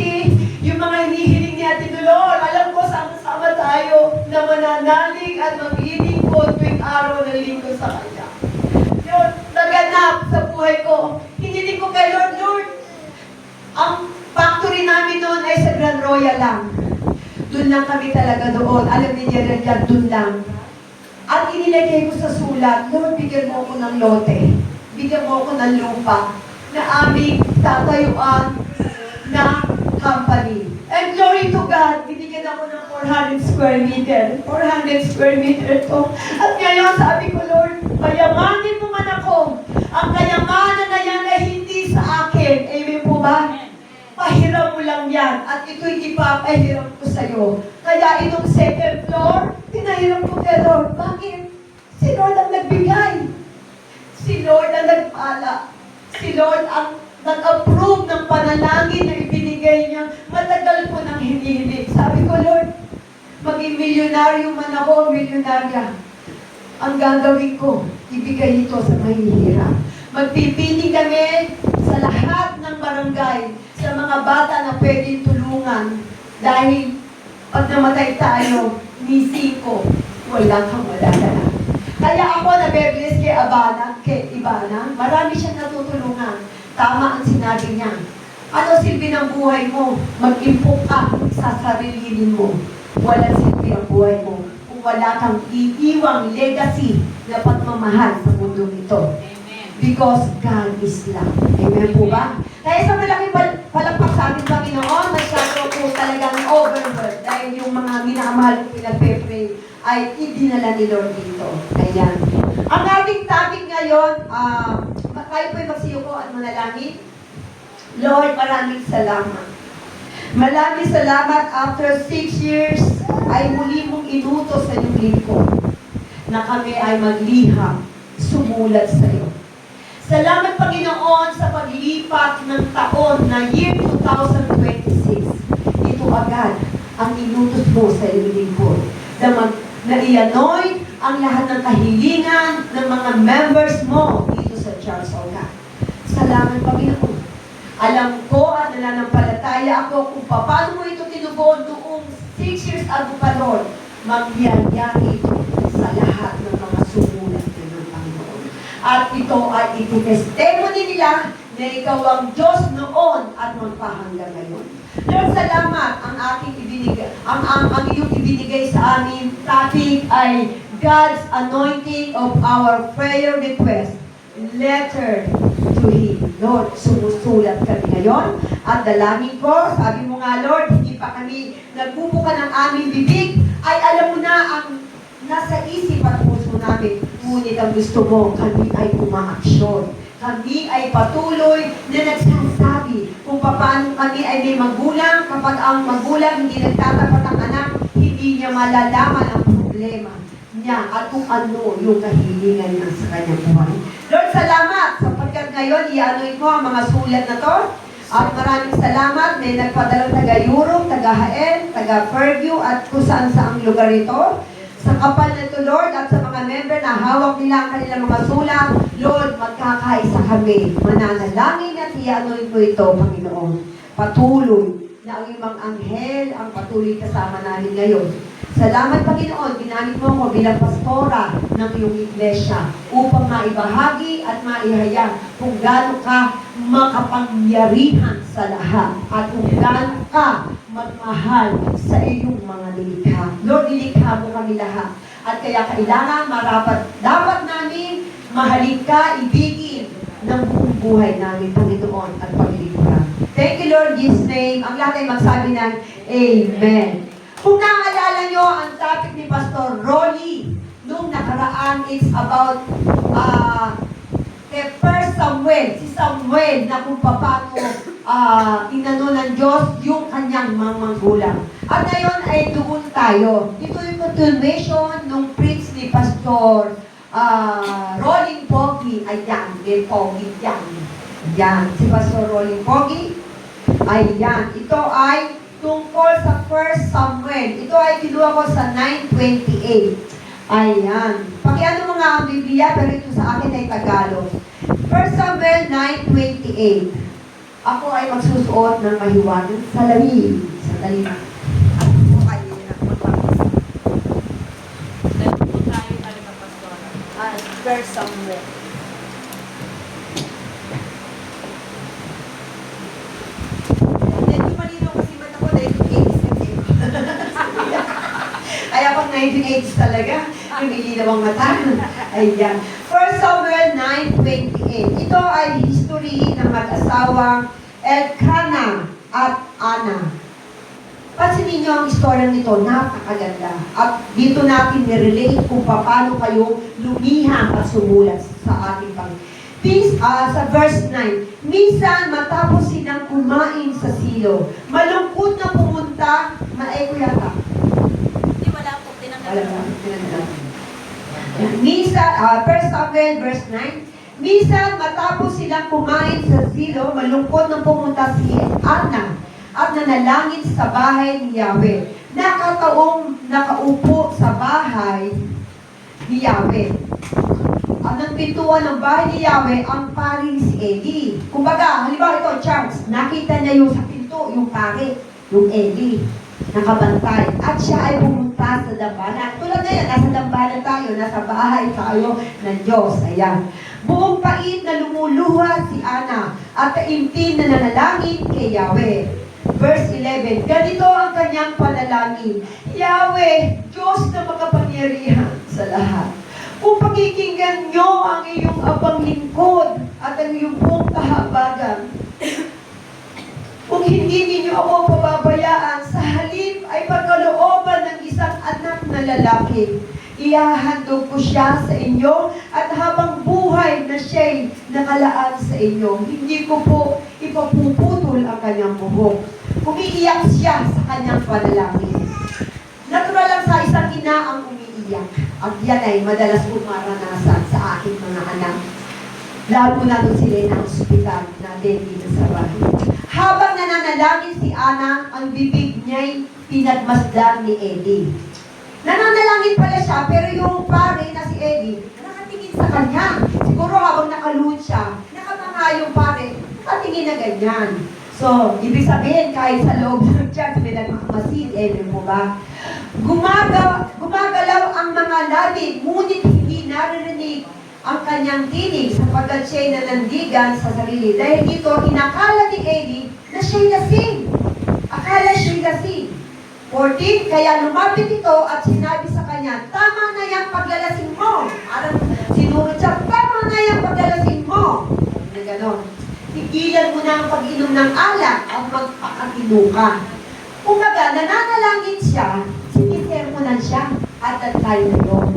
yung mga hinihiling ni Ate Dolor, alam ko sama-sama tayo na mananalig at mag-iling ko tuwing araw ng linggo sa Kanya. Yun, naganap sa buhay ko. Hiniling ko kay Lord, Lord, ang factory namin noon ay sa Grand Royal lang. Doon lang kami talaga doon. Alam ni Gerald yan, doon lang. At inilagay ko sa sulat, Lord, bigyan mo ako ng lote. Bigyan mo ako ng lupa na aming tatayuan na company. And glory to God, binigyan ako ng 400 square meter. 400 square meter to. At ngayon, sabi ko, Lord, payamanin mo man ako. Ang kayamanan na yan ay hindi sa akin. Amen po ba? Pahiram mo lang yan at ito'y ipapahiram ko sa'yo. Kaya itong second floor, pinahiram ko kay Lord. Bakit? Si Lord ang nagbigay. Si Lord ang nagpala. Si Lord ang nag-approve ng panalangin na ibinigay niya. Matagal ko nang hinihiling. Sabi ko, Lord, maging milyonaryo man ako, milyonarya. Ang gagawin ko, ibigay ito sa mahihirap. Magpipiling kami sa lahat ng barangay, sa mga bata na pwedeng tulungan. Dahil pag namatay tayo, missing ko, wala kang madadala. Kaya ako nabe-bless kay Ibana, marami siyang natutulungan. Tama ang sinabi niya. Ano silbi ng buhay mo? Mag-impok ka sa sarili mo. Walang silbi ang buhay mo kung wala kang iiwang legacy na pagmamahal sa mundong ito. Because God is love. Amen po ba? Kaya sa malaking palakpak sa ating Panginoon, masyado po talagang overwhelmed dahil yung mga minamahal ko pinagpe-pray ay idinala ni Lord dito. Ayan. Ang ating topic ngayon, kayo po'y magsiyuko at manalangin. Lord, maraming salamat. Maraming salamat after 6 years ay muli mong inutos sa iyong lingkod na kami ay magliham, sumulat sa iyo. Salamat, Panginoon, sa paglipat ng taon na year 2026. Ito agad ang inutos mo sa iyong lingkod na i-anoint ang lahat ng kahilingan ng mga members mo dito sa Charles Oga. Salamat, Panginoon. Alam ko at nananampalataya ako kung paano mo ito tinugon noong 6 years ago pa, Lord. Magyayari ito sa lahat ng mga sumulat ng Panginoon. At ito ay iti-testimony nila na ikaw ang Diyos noon at magpahanggang ngayon. Lord, salamat ang aking ibinigay, ang iyong ibinigay sa amin. Topic ay God's anointing of our prayer request. Letter to Him. Lord, sumusulat kami ngayon at dalangin ko, sabi mo nga, Lord, hindi pa kami nagbubuka ng aming bibig, ay alam mo na ang nasa isip at puso namin. Ngunit ang gusto mo, kami ay umaaksyon. kami ay patuloy na nagsasabi kung paano kami ay may magulang kapag ang magulang hindi nagtatapat ang anak, hindi niya malalaman ang problema niya at kung ano yung kahilingan niya sa kanyang buhay. Lord, salamat sapagkat ngayon i-anoint mo ang mga sulat na to. At maraming salamat, may nagpadalang taga-Europe, taga-Haen, taga-Fairview at kung saan-saang lugar ito. Sa kapal na ito, Lord, at sa mga member na hawak nila ang kanilang mga sulat, Lord, magkakaisa kami. Mananalangin at i-anoint mo ito, Panginoon. Patuloy na ang ibang anghel ang patuloy kasama namin ngayon. Salamat, Panginoon, ginamit mo ako bilang pastora ng iyong iglesia upang maibahagi at maihayag kung gaano ka makapangyarihan sa lahat at kung gaano ka magmahal sa iyong mga nilikha. Lord, nilikha mo kami lahat. At kaya kailangan dapat namin mahalin ka, ibigin ng buong buhay namin, Panginoon, at paglingkuran. Thank you, Lord, in Jesus' name. Ang lahat ay magsabi ng Amen. Kung naalala nyo ang topic ni Pastor Rolly, nung nakaraan, it's about First Samuel, si Samuel na kung paano inano ng Diyos yung kanyang mga magulang. At ngayon ay doon tayo. Ito yung continuation nung preach ni Pastor Rolling Pogi. Ayan, may Pogi yan. Yan, si Pastor Rolling Pogi. Ayan, ito ay tungkol sa First Samuel. Ito ay kinuha ko sa 9:28. Ayan. Pakiano mga ang Biblia, pero ito sa akin ay Tagalog. First Samuel 9:28. Ako ay magsusuot ng mahiwagang salamin. Sandali na. Ako ay magpapasa. Dahil po tayo talaga, Pastora. First Samuel. Hindi malinaw kasi mata ko dahil 1980s. Kaya pag 1980s talaga, lumilinaw ang mata. Ayan. First Samuel 9:28. Ito ay history ng mag-asawang Elkanah at Anna. Pansinin niyo ang istorya nito, napakaganda. At dito natin nirelate kung paano kayo lumihang at sumulat sa ating Panginoon. Sa verse 9, minsan matapos silang kumain sa silo, malungkot na pumunta, ko yata. Hindi, wala po. Wala ba? Tinanong. Minsan, 1 Samuel verse 9, minsan matapos silang kumain sa silo, malungkot na pumunta si Anna at nanalangin sa bahay ni Yahweh. Nakataong nakaupo sa bahay ni Yahweh. At ng pintuan ng bahay ni Yahweh, ang pari si Eli. Kumbaga, halimbawa ito, Charles, nakita niya yung sa pinto, yung pari, yung Eli, nakabantay. At siya ay pumunta sa dambana. Tulad ngayon, nasa dambana tayo, nasa bahay tayo ng Diyos. Ayan. Buong pait na lumuluha si Anna at kaimtim na nanalangin kay Yahweh. Verse 11, ganito ang kanyang panalangin. Yahweh, Diyos na makapangyarihan sa lahat. Kung pakikinggan nyo ang iyong abang lingkod at ang iyong buong kahabagan, kung hindi ninyo ako pababayaan, sa halip ay pagkalooban ng isang anak na lalaki. Ihahandog ko siya sa inyo at habang buhay na siya'y nakalaan sa inyo. Hindi ko po ipapuputol ang kanyang buhok. Umiiyak siya sa kanyang panalangin. Natural lang sa isang ina ang umiiyak. At yan ay madalas kong maranasan sa aking mga anak. Lalo na nung sila na ospital natin dito sa bahay. Habang nananalangin si Anna, ang bibig niya'y pinagmasdan ni Eli. Nananalangin pala siya, pero yung pare na si Eli, nakatingin sa kanya. Siguro habang nakaluhod siya, nakatanga yung pare, nakatingin na ganyan. So, ibig sabihin, kahit sa loob ng church, may nagmamasid, mo ba? Gumagalaw ang mga labi, ngunit hindi naririnig ang kanyang tinig sapagkat siya'y nanandigan sa sarili. Dahil dito, inakala ni Eli na siya'y lasing. Akala siya'y lasing. 14, kaya lumapit ito at sinabi sa kanya, tama na yung paglalasing mo. Parang sinurot siya, tama na yung paglalasing mo. Na gano'n. Tigilan mo na ang pag-inom ng alak at magpakatino ka. Kumbaga, nananalangin siya, sinisermonan siya at that time na yun.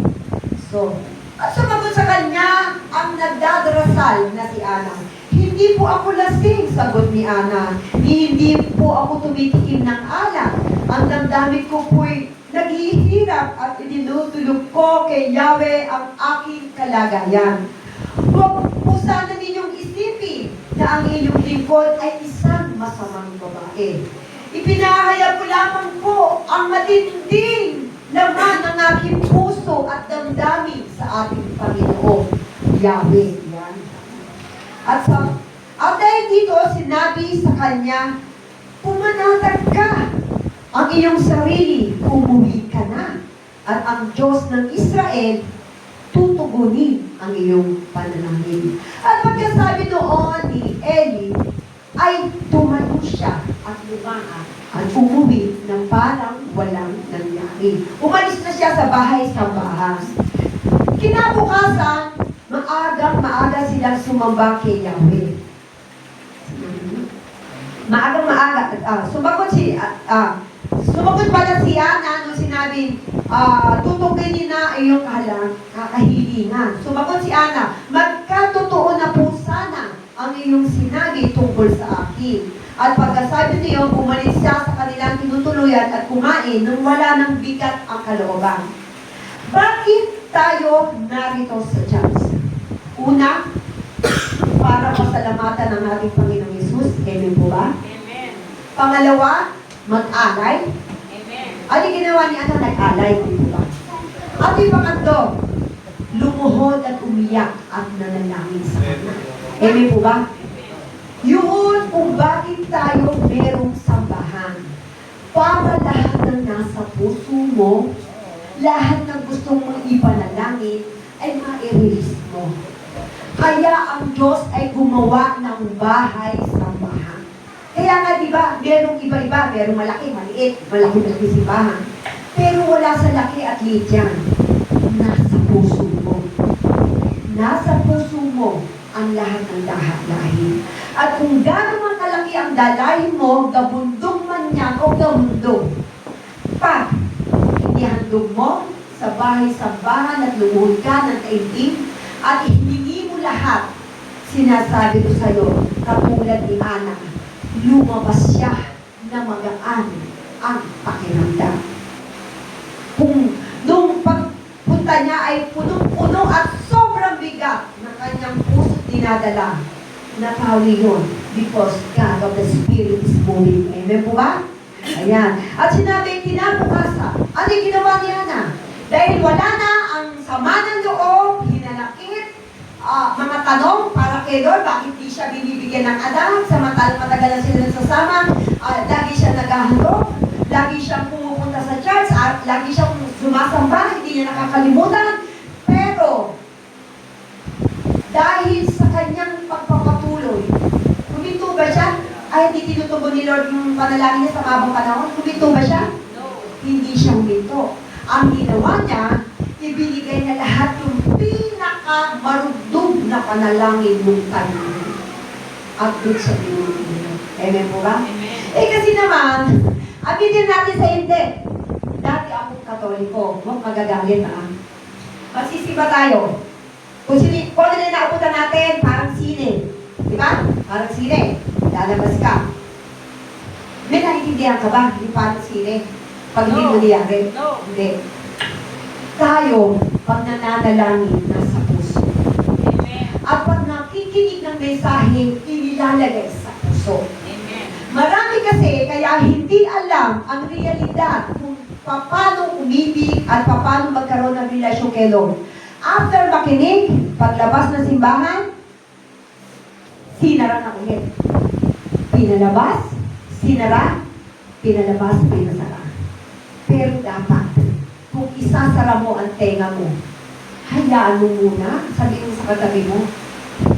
So, At sumagot sa kanya ang nagdadarasal na si Ana. Hindi po ako lasing, sagot ni Ana. Hindi po ako tumitikim ng alak. Ang damdamin ko po'y naghihirap at itinutulog ko kay Yahweh ang aking kalagayan. Huwag po sana ninyong isipin na ang inyong lingkod ay isang masamang babae. Ipinahayag ko lamang po ang matinding laman ng aking puso at damdamin sa ating Panginoon, Yahweh. Yan. At dahil dito, sinabi sa kanya, pumanatag ka ang iyong sarili, umuwi ka na. At ang Diyos ng Israel, tutugunin ang iyong panalangin. At pagkasabi noon ni Eli, ay tumayo siya at lumaan at umuwi ng parang walang nangyari. Umalis na siya sa bahay-sambahan. Kinabukasan, maaga silang sumamba kay Yahweh. Sumagot pala si Ana nung sinabi, tutugin na iyong kahilingan. Sumagot si Ana, magkatotoo na po sana ang iyong sinabi tungkol sa akin. At pagkasabi niyo, pumalis siya sa kanilang tinutuluyan at kumain nung wala ng bigat ang kalooban. Bakit tayo narito sa Diyos? Una, para pasalamatan ng ating Panginoong Yesus. Amen po ba? Amen. Pangalawa, mag-alay. Amen. Ano yung ginawa ni Ana? Nag-alay. Di ba? At yung pangatlo, lumuhod at umiyak at nanalangin sa Kanya. Amen po ba? Yun kung bakit tayo merong sambahan. Para lahat ng nasa puso mo, lahat ng gusto mong ipanalangin, ay ma-release mo. Kaya ang Diyos ay gumawa ng bahay-sambahan. Kaya nga, di ba, merong iba-iba, merong malaki, maliit, malaki simbahan. Pero wala sa laki at liit yan. Nasa puso mo. Nasa puso mo ang lahat ng dalahin. At kung gano'n man kalaki ang dalahin mo, gabundong man yan o gabundong. Pag hindi handog mo sa bahay-sambahan at lumuhod ka ng taimtim at hiningi mo lahat, sinasabi ko sa iyo, katulad ni Ana, lumabas siya na magaan ang pakiramdam. Kung nung pagpunta niya ay punong-puno at sobrang bigat ng kanyang puso't dinadala, natawi yun because God of the Spirit is moving. Amen po ba? Ayan. At sinabi, kinabukasan, ano yung ginawa ni Ana? Dahil wala na ang sama ng loob, hinalakit, mga tanong para kay Lord, bakit di siya binibigyan ng anak, samantalang matagal na sila nagsasama, lagi siya naghahandog, lagi siyang pumupunta sa church, at lagi siyang sumasamba, hindi niya nakakalimutan. Pero, dahil sa kanyang pagpapatuloy, huminto ba siya? Ay, hindi tinutugon ni Lord yung panalangin niya sa mabang panahon? Huminto ba siya? No. Hindi siya huminto. Ang ginawa niya, ibinigay niya lahat yung pinakamarugdog na panalangin mong tayo. At doon sa pinunod niya. Amen po ba? Amen. Eh kasi naman, aminin natin sa hindi. Dati akong Katoliko. Huwag magagalit Magsisiba tayo. Kung ano na naabutan natin, parang sine. Di ba? Parang sine. Lalabas ka. May naiintindihan ka ba? Hindi parang sine. Pag hindi mo niyari. No. Hindi. Tayo, pag nananalangin, nasa puso. Amen. At pag nakikinig ng mensahe, inilalagay sa puso. Amen. Marami kasi, kaya hindi alam ang realidad kung paano umibig at paano magkaroon ng relasyon kay Lord. After makinig, paglabas ng simbahan, sinara na ulit. Pinalabas, sinara, pinalabas, pinasara. Pero dapat, kung isasara mo ang tenga mo, hayaan mo muna, sabi mo sa katabi mo,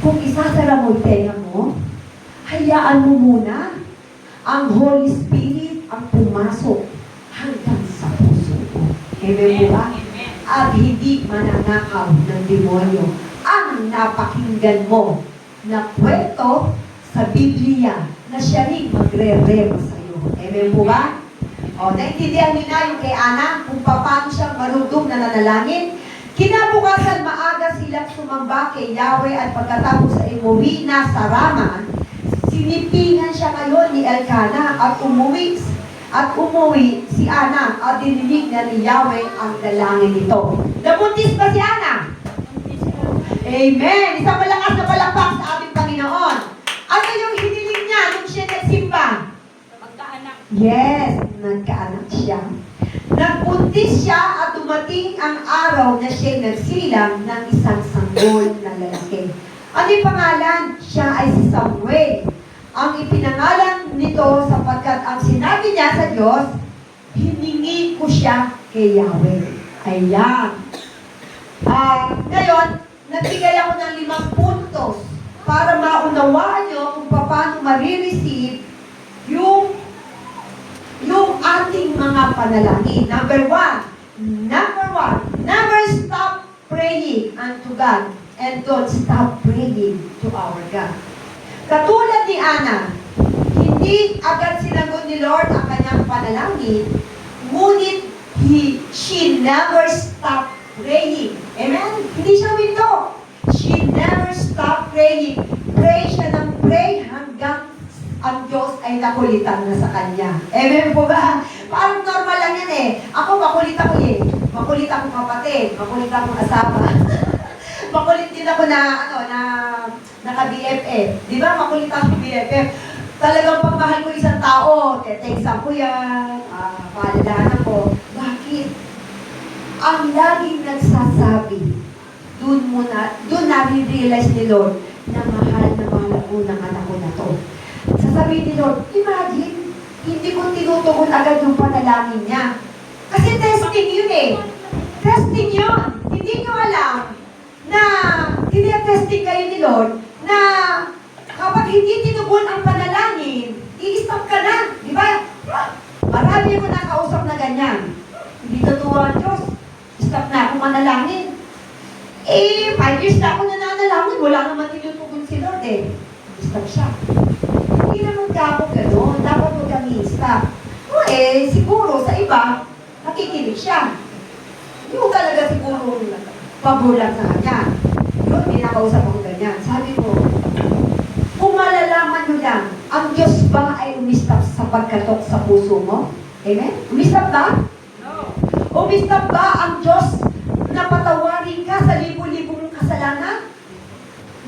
kung isasara mo ang tenga mo, hayaan mo muna ang Holy Spirit ang pumasok hanggang sa puso mo. Amen mo ba? Amen. At hindi mananakaw ng demonyo ang napakinggan mo na kwento sa Biblia na siya rin magre-rema sa iyo. Amen po ba? O, naintindihan niyo na yung kay Ana kung paano siya marugdog na nanalangin. Kinabukasan maaga silang sumamba kay Yahweh at pagkatapos ay umuwi na sa Rama, sinipingan siya ngayon ni Elkanah at umuwi si Ana at dininig na ni Yahweh ang dalangin nito. Nabuntis ba si Ana? Amen! Isang malakas na palakpak sa ating Panginoon. Ano yung hiniling niya nung siya nagsimba? Magkaanak. Yes, nagkaanak siya. Nagbuntis siya at dumating ang araw na siya nagsilang ng isang sanggol na lalaki. Ano yung pangalan? Siya ay si Samuel. Ang ipinangalan nito sapagkat ang sinabi niya sa Diyos, hiningi ko siya kay Yahweh. Ayan. Ngayon, nagbigay ako ng 5 puntos para maunawaan nyo kung paano marireceive yung ating mga panalangin. Number one, never stop praying unto God and don't stop praying to our God. Katulad ni Ana, hindi agad sinagot ni Lord ang kanyang panalangin, ngunit she never stopped praying. Amen? Hindi siya window. She never stopped praying. Pray siya ng pray hanggang ang Diyos ay nakulitan na sa kanya. Amen po ba? Parang normal lang yan eh. Ako makulit ako eh. Makulit akong kapatid. Makulit akong asawa. Makulit din ako na naka-BFF. Di ba? Makulit akong BFF. Talagang pagmahal ko isang tao, teteksan ko yan, paalalahanan ko. Bakit? Ang laging nagsasabi, doon nare-realize ni Lord na mahal ako ng anak ko na to. Sasabihin ni Lord, imagine, hindi ko tinutugon agad yung panalangin niya. Kasi testing yun eh. Testing yun. Hindi nyo alam na tinetesting kayo ni Lord na kapag hindi tinugon ang panalangin, i-stop ka na. Di ba? Marami ko nakausap na ganyan. Hindi totoo ang Diyos. Stop na ako manalangin. 5 years na ako nananalangin. Wala naman tinutugon si Lord eh. Stop siya. Hindi naman dapat gano'n. Dapat mo kami stop. Siguro sa iba, nakikinig siya. Yung talaga siguro pabor lang sa kanya. Yun, pinakausap ako ganyan. Sabi ko, kung malalaman nyo lang, ang Diyos ba ay umistap sa pagkatok sa puso mo? Amen? Umistap ba? No. Umistap ba ang Diyos na patawarin ka sa libo-libong kasalanan?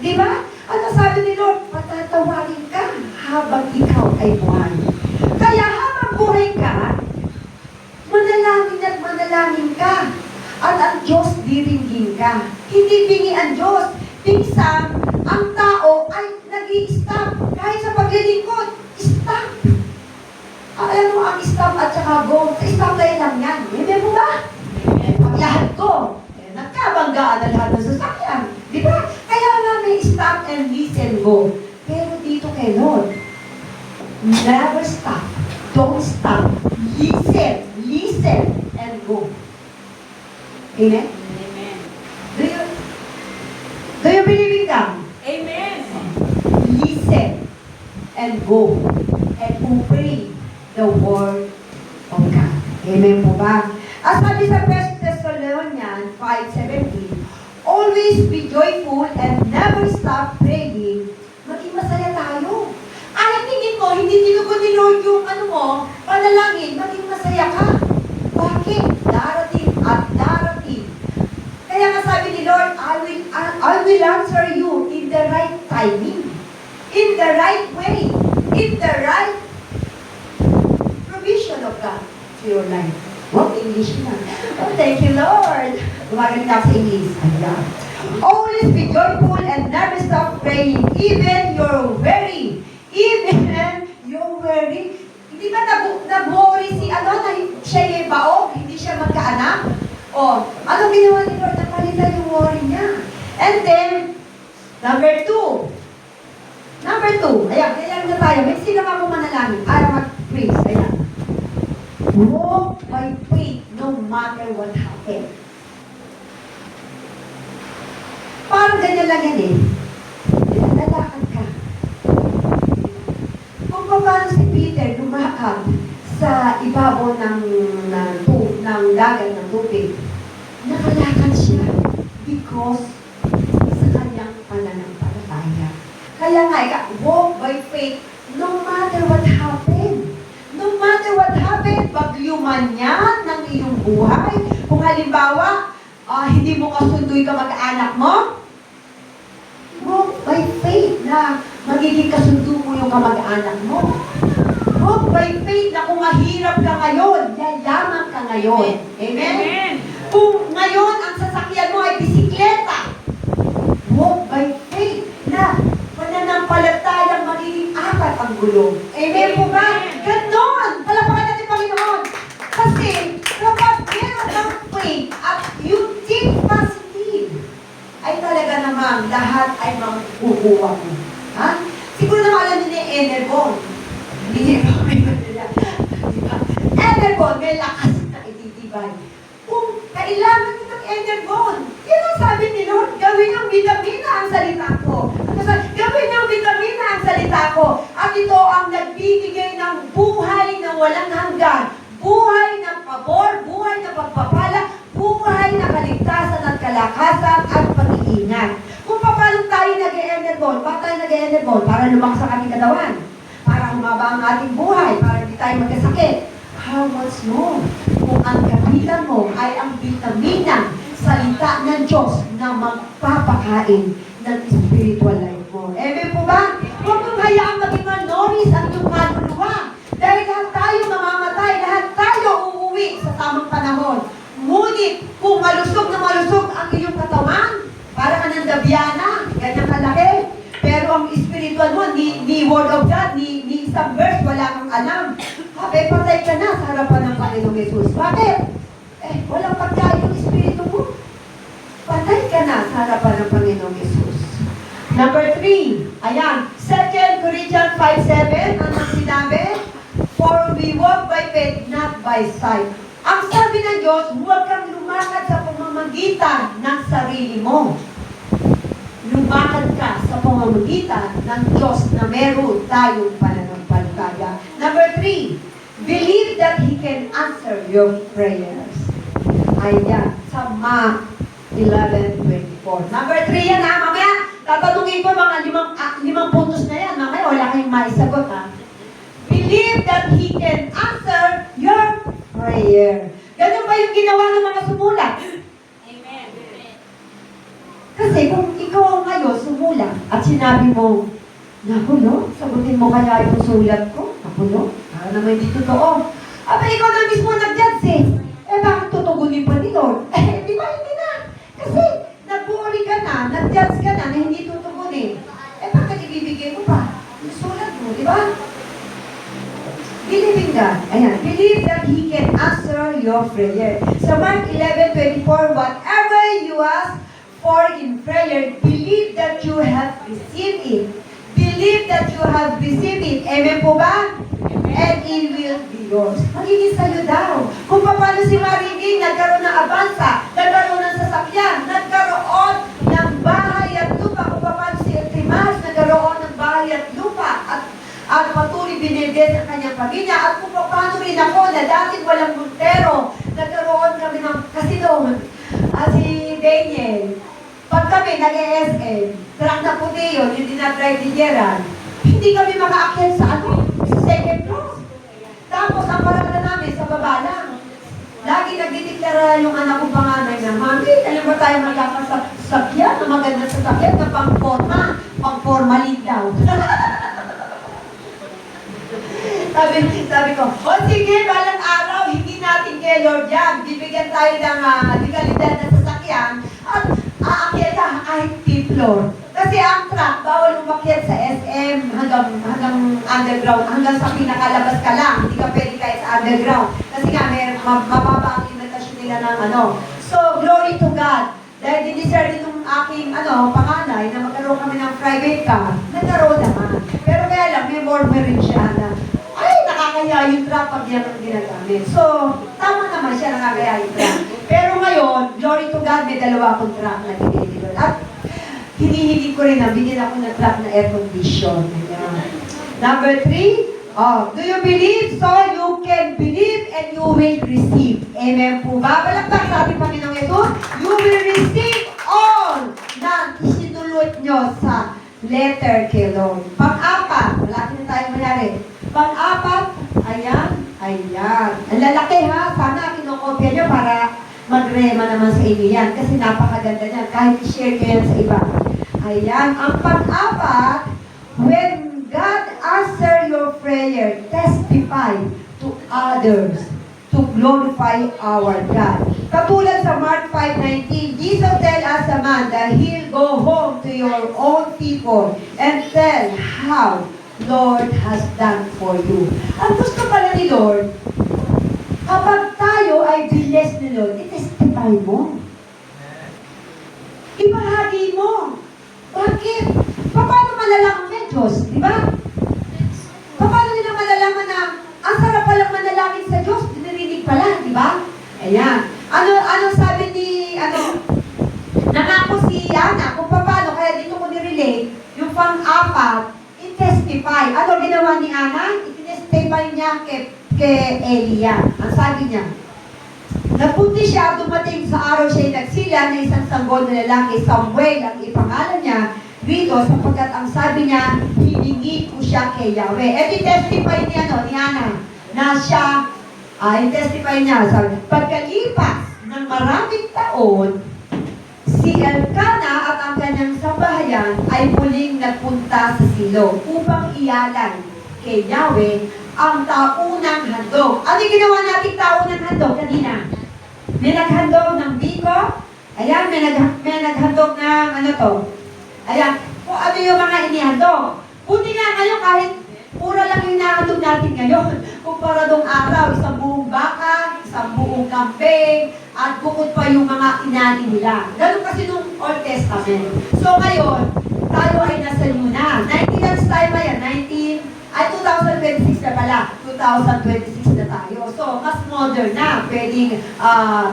Di ba? Ano sabi ni Lord? Patatawarin ka habang ikaw ay buhay. Kaya habang buhay ka, manalangin at manalangin ka. At ang Diyos diringgin ka. Hindi bingi ang Diyos. Pinsang, ang tao ay nag-i-stop. Kahit sa paglilingkod, stop. Alam mo ang stop at saka go. Sa stop tayo lang yan. Hindi mo ba? Pag lahat ko, nagkabanggaan na lahat ng sasakyan. Di ba? Kaya nga may stop and listen, go. Pero dito kay Lord, never stop. Don't stop. Listen, and go. Amen? Amen. Do you believe in God? Amen. Listen and go and obey the word of God. Amen po ba? As sabi sa 1 Thessalonians 5:17, always be joyful and never stop praying. Maging masaya tayo. Ay, tingin mo, hindi tinugon ni Lord yung panalangin, maging masaya ka. Bakit? Darating at darating. Kaya nga sabi ni Lord, I will answer you in the right timing, in the right way, in the right provision of God to your life. What English na? Oh, thank you, Lord. Gumagaling na sa English. Ayan. Always be joyful and never stop praying, even you're weary. Even you're weary. Hindi ba nag-worry si na siya yung baog, hindi siya magkaanak? O, anong ginawa ni Lord? Napalitan yung worry niya. And then, number 2. Ayan na tayo. May sila ako manalangin. Ayaw mag-praise. Ayan. Walk by faith no matter what happens. Parang ganyan lang yan eh. Lalakad ka. Kung paano si Peter lumakad sa ibabaw ng dagat ng tubig, nakalakad siya. cross sa kanyang pananampalataya. Kaya nga, walk by faith no matter what happened. No matter what happened, bagyo man yan ng iyong buhay. Kung halimbawa, hindi mo kasunduin ka mag-anak mo, walk by faith na magiging kasundo mo yung kamag-anak mo. Walk by faith na kung mahirap ka ngayon, yayaman ka ngayon. Amen? Amen. Kung ngayon ang sasakyan mo ay bisikleta, walk by faith na pananampalatayang magiging apat ang gulong. Amen po ba? Ganon! Palapakan natin Panginoon. Kasi kapag meron ng faith at you think positive, ay talaga namang lahat ay makukuha mo. Ha? Siguro naman alam niyo ni Energon. Energon, may lakas na ititibay. Kung kailangan ng Energon, yan ang sabi ni Lord, gawin ng vitamina ang salita ko. Gawin ng vitamina ang salita ko. At ito ang nagbibigay ng buhay na walang hanggan. Buhay ng pabor, buhay na pagpapala, buhay na kaligtasan at kalakasan at pag-iingat. Kung paano tayo nag-e-energon, bakit tayo nag-e-energon? Para lumakas ang ating katawan. Para humaba ang ating buhay. Para hindi tayo magkasakit. How much more kung ang kapitan mo ay ang vitamina, salita ng Diyos na magpapakain ng spiritual life mo. Amen po ba? Huwag mong hayaang maging malnoris ang iyong kaluluwa. Dahil lahat tayo mamamatay, lahat tayo uuwi sa tamang panahon. Ngunit kung malusog na malusog ang iyong katawan, para ka ng Dabiana, ganyan kalaki. Pero ang spiritual mo, ni Word of God, ni isang verse, wala kang alam. Habi, patay ka na sa harapan ng Panginoong Jesus. Bakit? Walang pagkain yung espiritu mo. Patay ka na sa harapan ng Panginoong Jesus. Number 3, ayan, 2 Corinthians 5:7, anong sinabi? For we walk by faith, not by sight. Ang sabi ng Diyos, huwag kang lumakad sa pamamagitan ng sarili mo. Lumakad ka sa pamamagitan ng Diyos na meron tayong pananampalataya. Number 3, believe that He can answer your prayers. Ayan, sa Mark 11:24. Number 3 yan ha, mamaya tatanungin ko mga limang puntos na yan. Mamaya wala kayong maisagot ha. Believe that He can answer your prayer. Ganun ba yung ginawa ng mga sumulat? Amen. Kasi kung ikaw ngayon sumulat at sinabi mo, naku no, sagutin mo kaya yung sulat ko? Naku no, para naman hindi totoo. Aba, ikaw na mismo nag-judge eh. Bakit tutugunin pa ni Lord? Di ba hindi na? Kasi nag-worry ka na, nag-judge ka na hindi tutugunin. Bakit ibibigay mo pa? Yung sulat mo, di ba? Believe in God. Ayan. Believe that He can answer your prayer. Sa Mark 11:24, whatever you ask for in prayer, believe that you have received it. Believe that you have received it. Amen po ba? And it will be yours. Magiging sa'yo daw. Kung paano si Mariging nagkaroon ng abansa, nagkaroon ng sasakyan, nagkaroon ng bahay at lupa, kung paano si Eltimas nagkaroon ng bahay at lupa, at patuloy binigay sa kanyang pamilya, at kung paano rin ako na dating walang Montero, nagkaroon kami ng kasino, si Daniel, pag kami nag-ESM, truck na puti yun, yung dinadrive ni Gerald, hindi kami makaakyat sa sa second floor. Tapos ang parada namin sa baba lang. Lagi nagdideklara yung anak kong panganay na, Mami, alam ba tayo magkakasakyan, na maganda sa sakyan na pang-formalin daw. Sabi ko, sige, balang araw, hindi natin kay Lord yan. Bibigyan tayo ng legalidad na sasakyan at aakyat ka kahit 5th floor. Kasi ang truck, bawal umakyat sa SM hanggang underground, hanggang sa pinakalabas ka lang. Hindi ka pwede kahit sa underground. Kasi nga, may mababa ang limitasyon nila ng ano. So, glory to God. Dahil dinisert itong aking panganay na magkaroon kami ng private car, nagkaroon naman. Pero kaya lang, may murmur rin siya na, nakakaya yung truck pag yan ang ginagamit. So, tama naman siya nakakaya yung truck. Pero ngayon, glory to God, may 2 akong truck na dinideliver. At hinihiling ko rin na binili ako ng truck na air condition. Ayan. Number 3, do you believe? So, you can believe and you will receive. Amen po ba? Balaktak sa ating Panginoong Yesus. You will receive all nyo sa letter kay Lord. Pang-apat, malapit na tayong mayari. Pang-apat, ayan. Ang lalaki ha, sana kinokopya nyo para magrema naman sa inyo yan. Kasi napakaganda niyan, kahit i-share nyo yan sa iba. Ayan, ang pang-apat, when God answer your prayer, testify to others to glorify our God. Katulad sa Mark 5:19, Jesus tell us a man that he'll go home to your own people and tell how Lord has done for you. Ang gusto pala ni Lord, kapag tayo ay blessed ni Lord, i-testify mo. Ibahagi mo. Bakit? Paano malalaman ng Diyos? Di ba? Paano nila malalaman na ang sarap palang manalangin sa Diyos? Dinirinig pala, di ba? Ayan. Ano sabi ni, nangako si Ana kung paano, kaya dito ko nirelate, yung pang-apat, i-testify. Ano ginawa ni Ana? I-testify niya kay Elia. Ang sabi niya, napunti siya, dumating sa araw siya nagsila na isang sanggol na lalaki, Samuel ang ipangalan niya, dito sapagkat ang sabi niya, hiningi ko siya kay Yahweh. At i-testify niya, ni Ana, na siya, i-testify niya, sabi, pagkalipas ng maraming taon, si Elkana at ang kanyang sambahayan ay muling nagpunta sa Silo upang iyalan kay Yahweh ang taunang handog. Ano yung ginawa nating taunang handog kanina? May naghandog ng biko. Ayan, may naghandog ng Ayan, kung ano yung mga inihandog. Buti nga ngayon kahit pura lang yung nahandog natin ngayon. Kumpara nung araw, isang buong baka, isang buong kambing, at bukod pa yung mga inani nila. Ganun kasi nung Old Testament. So ngayon, tayo ay nasa na. 19 years tayo ba yan? 2026 na pala. 2026 na tayo. So, mas modern na. Pwedeng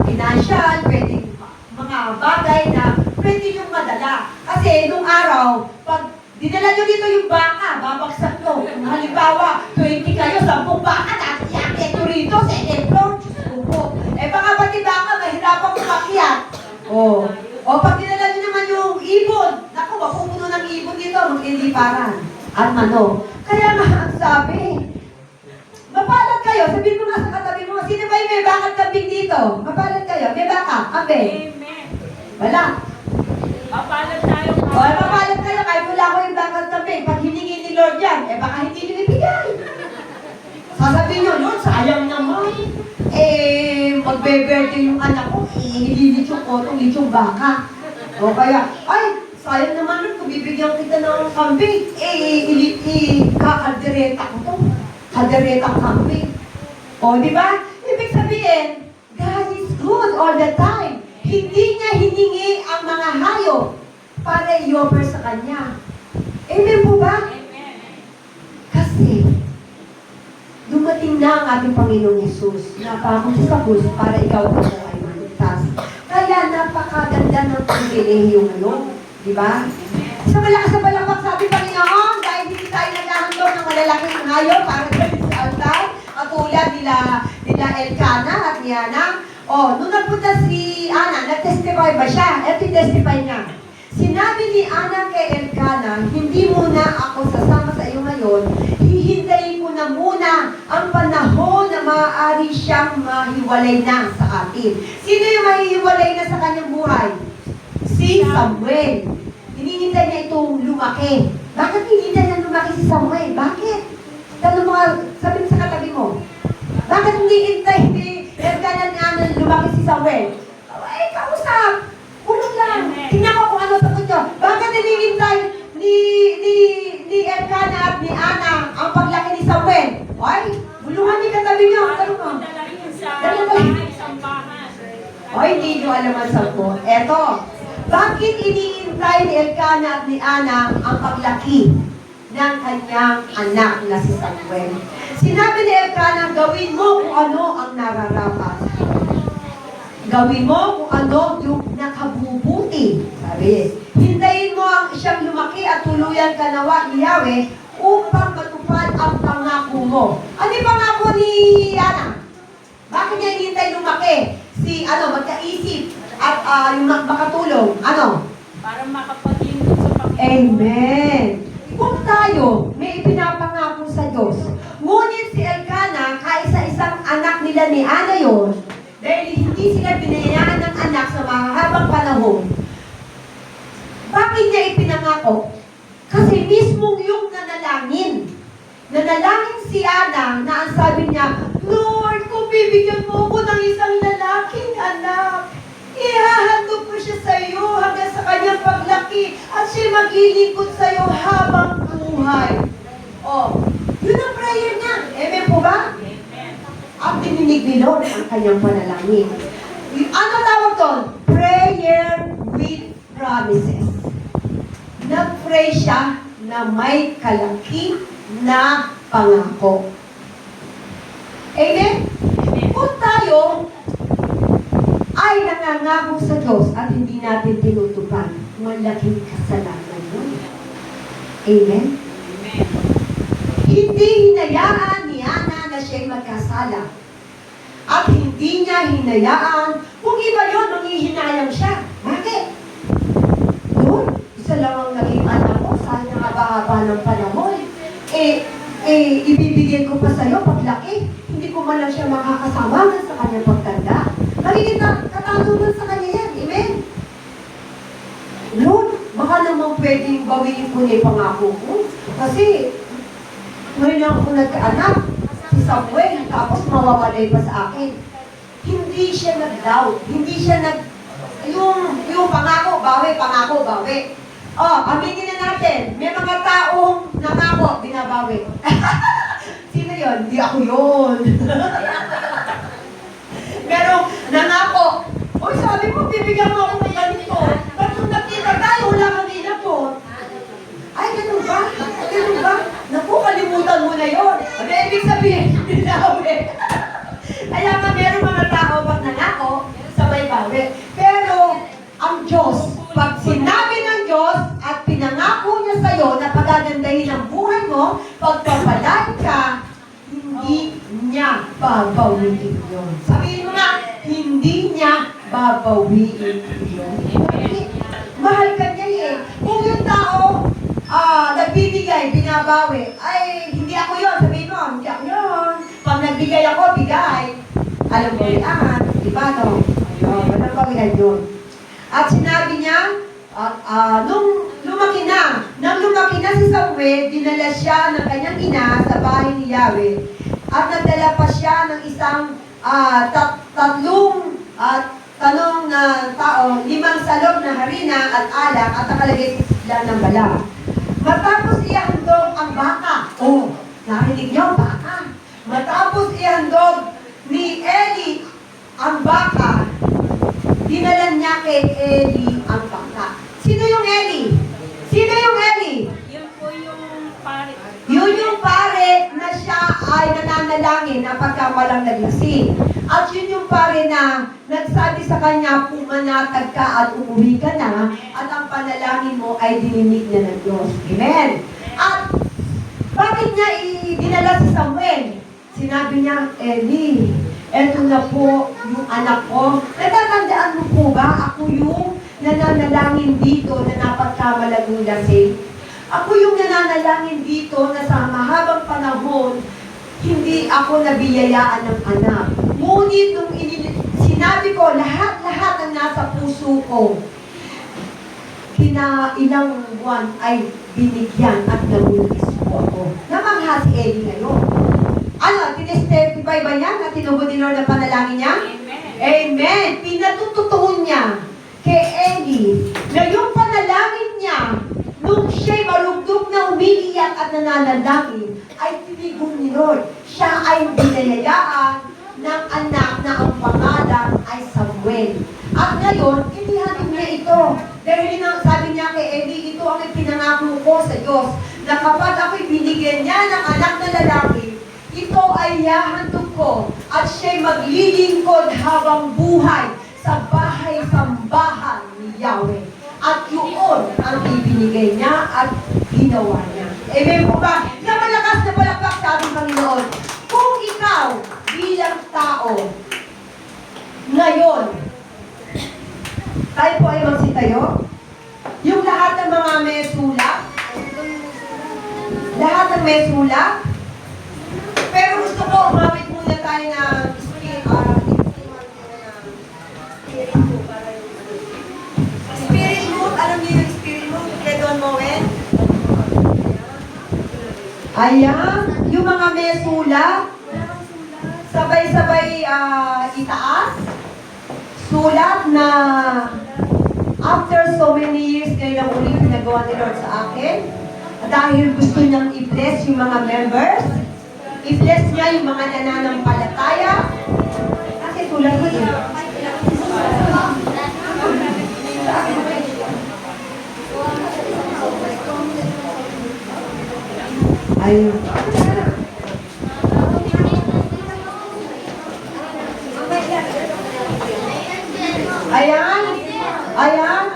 financial, pwedeng mga bagay na pwede yung madala. Kasi nung araw, pag dinala nyo dito yung baka, babagsak to. Kung halimbawa, 20 kayo, 10 baka, nakakiyakit nyo rito, second floor, Diyos ko. Baka pati baka, mahirapan kumakyat. O pag dinala nyo naman yung ibon, naku, mapupuno ng ibon dito, mag-iliparan. At manok. Kaya nga, ang sabi, mapalad kayo, sabihin mo nga sa katabi mo, sino ba yung may bakat kambing dito? Mapalad kayo, may baka, kambing. Amen. Wala. Papalad tayo. Mapalad kayo, kahit wala ko yung bakal kambing. Pag hiningi ni Lord yan, baka hindi nyo ibigay. Sasabihin nyo, Lord, sayang naman. Magbe-birthday yung anak ko, ililit yung kotong, lit yung baka. O kaya, ay, sayang naman Lord, kung bibigyan kita ng kambing, kakaldereta ko to. Kalderetang kambing. O, di ba? Ibig sabihin, God is good all the time. Hindi niya hiningi ang mga hayop para i-offer sa Kanya. Amen po ba? Amen. Kasi, dumating na ang ating Panginoong Yesus na pagod sa krus para ikaw at ako ay maligtas. Kaya napakaganda ng pribilehiyo ngayon. Di ba? Sa malakas na palakpak sa ating Panginoon, dahil hindi tayo naghahandog ng malalaking hayop para sa altar, katulad nila Elkana at ni Ana. Nung nagpunta si Ana, nag-testify ba siya? Ito yung-testify niya. Sinabi ni Ana kay Elkana, hindi muna ako sasama sa iyo ngayon, hihintayin ko na muna ang panahon na maaari siyang mahiwalay na sa atin. Sino yung mahihiwalay na sa kanyang buhay? Si Samuel. Hinihintay niya itong lumaki. Bakit hinihintay niya lumaki si Samuel? Bakit? Tanong mo nga, sabihin sa katabi mo, bakit hindi hintay ni Elkana ni Ana lumaki si Samuel? Kausap! Ulong lang! Tingnan ko kung ano sagot nyo. Bakit hinihintay ni Elkana at ni Ana ang paglaki ni Samuel? Bulungan niyo katabi nyo. Tanong mo. Dalawin sa bahay, sambahan. Hindi nyo alam ang sagot. Eto. Bakit iniintay ni Elkana at ni Ana ang paglaki ng kanyang anak na si Samuel? Sinabi ni Elkana, gawin mo kung ano ang nararapat. Gawin mo kung ano yung nakabubuti. Sabi, hintayin mo ang siyang lumaki at tuluyan ka nawa ni Yahweh upang matupad ang pangako mo. Ano yung pangako ni Ana? Bakit niya hinintay lumaki? Magkaisip at yung makatulong. Ano? Para makapaglingkod sa Panginoon. Amen. Kung tayo may ipinapangako sa Diyos, ngunit si Elkanah, kaisa-isang anak nila ni Ana yon, dahil hindi sila binayaan ng anak sa mahahabang panahon, bakit niya ipinangako? Kasi mismong yung nanalangin si Ana na ang sabi niya, Lord, kung bibigyan mo ko ng isang lalaking anak, ihahandog ko siya sa iyo hanggang sa kanyang paglaki at siya maglilingkod sa iyo habang buhay. Oh, yun ang prayer niya. Amen po ba? At dininig ni Lord ang kanyang panalangin. Ano tawag doon? Prayer with promises. Nag-pray siya na may kalaki na pangako. Amen? Kung tayo ay nangangako sa Diyos at hindi natin tinutupad, malaking kasalanan yun. Amen? Hindi hinayaan ni Ana na siya'y magkasala. At hindi niya hinayaan, kung iba yun, manghihinayang siya. Bakit? Doon, isa lang ang naging anak ko, sana haba-haba ng panahon. Ibibigay ko pa sa'yo paglaki. Hindi ko man lang siya makakasama sa kanyang pagtanda. Magiging katanungan sa kanya yan. Amen? Lord, baka naman pwedeng bawiin ko na yung pangako ko. Kasi, ngayon lang ako nagkaanak, si Samuel, tapos mawawalay pa sa akin. Hindi siya nag-doubt. Hindi siya yung pangako, bawi. Oh, aminin na natin, may mga taong nangako, binabawi. Sino yun? Hindi ako yun. Pero, nangako, oy, sabi mo, bibigyan mo ako ng ganito. Ba't nung nakita tayo, wala kang inapot? Ay, ganun ba? Naku, kalimutan mo na yun. Ano ibig sabihin? Binawi. Kaya nga, meron mga tao pag nangako, sabay bawi. Pero, ang Diyos, pag sinabi ng Diyos at pinangako niya sa'yo na pagagandahin ang buhay mo, pagpapalain ka, hindi niya babawiin yun. Sabihin mo nga, hindi niya babawiin yun. Mahal ka niya eh. Kung yung tao nagbibigay, binabawi, ay, hindi ako yun. Sabihin mo, hindi ako yun. Pag nagbigay ako, bigay. Alam mo yan, diba no? Walang bawian yun. At sinabi niya, nung lumaki na si Samuel, dinala siya ng kanyang ina sa bahay ni Yahweh. At nagdala pa siya ng isang tanong na tao, 5 salog na harina at alak at nakalagay sila ng bala. Matapos ihandog ang baka. Oh, narinig niyo, baka. Matapos ihandog ni Eli ang baka, dinala niya kay Eli ang baka. Sino yung Eli? Yun po yung pare. Yun yung pare na siya ay nananalangin na pagkamalang naglasing. At yun yung pare na nagsabi sa kanya, pumanatag ka at umuwi ka na, at ang panalangin mo ay dininig na ng Diyos. Amen? At bakit niya dinala si Samuel? Sinabi niya, Eli, eto na po yung anak ko. Natatandaan mo po ba? Ako yung nananalangin dito na napagkamalagong lasing. Ako yung nananalangin dito na sa mahabang panahon, hindi ako nabiyayaan ng anak. Ngunit nung sinabi ko, lahat ng nasa puso ko, ilang buwan ay binigyan at nabuntis po ako. Namangha si Eli ngayon. Ano, tinestestify ba niya na tinubod ni Lord ang panalangin niya? Amen. Amen. Pinatututuon niya kay Eli na yung panalangin niya nung siya'y marugdog na umiiyak at nananalangin ay tinigon ni Lord. Siya ay binayayaan ng anak na ang pangalan ay Samuel. At ngayon, inihatid niya ito. Dahil sabi niya kay Eli, ito ang ipinangako ko sa Diyos na kapag ako'y binigyan niya ng anak na lalaki, ito ay yahandog ko at siya'y maglilingkod habang buhay sa bahay-sambahan ni Yahweh. At yun ang ibinigay niya at ginawa niya. Amen po ba? Na malakas na palakpak sa ating Panginoon. Kung ikaw bilang tao, ngayon, tayo po ay magsitayo, yung lahat ng mga may sulat, sinong may sulat? Pero gusto ko, umamit muna tayo ng spirit book. Alam niyo yung spirit book? Kaya Don Moen? Ayan, yung mga may sulat. Sabay-sabay itaas. Sulat na after so many years kayo lang ulit pinagawa ni Lord sa akin. Dahil gusto niyang i-bless yung mga members. I-bless niya yung mga nananampalataya. Kasi sulat ko yun. Ayun. Ayan. Ayan.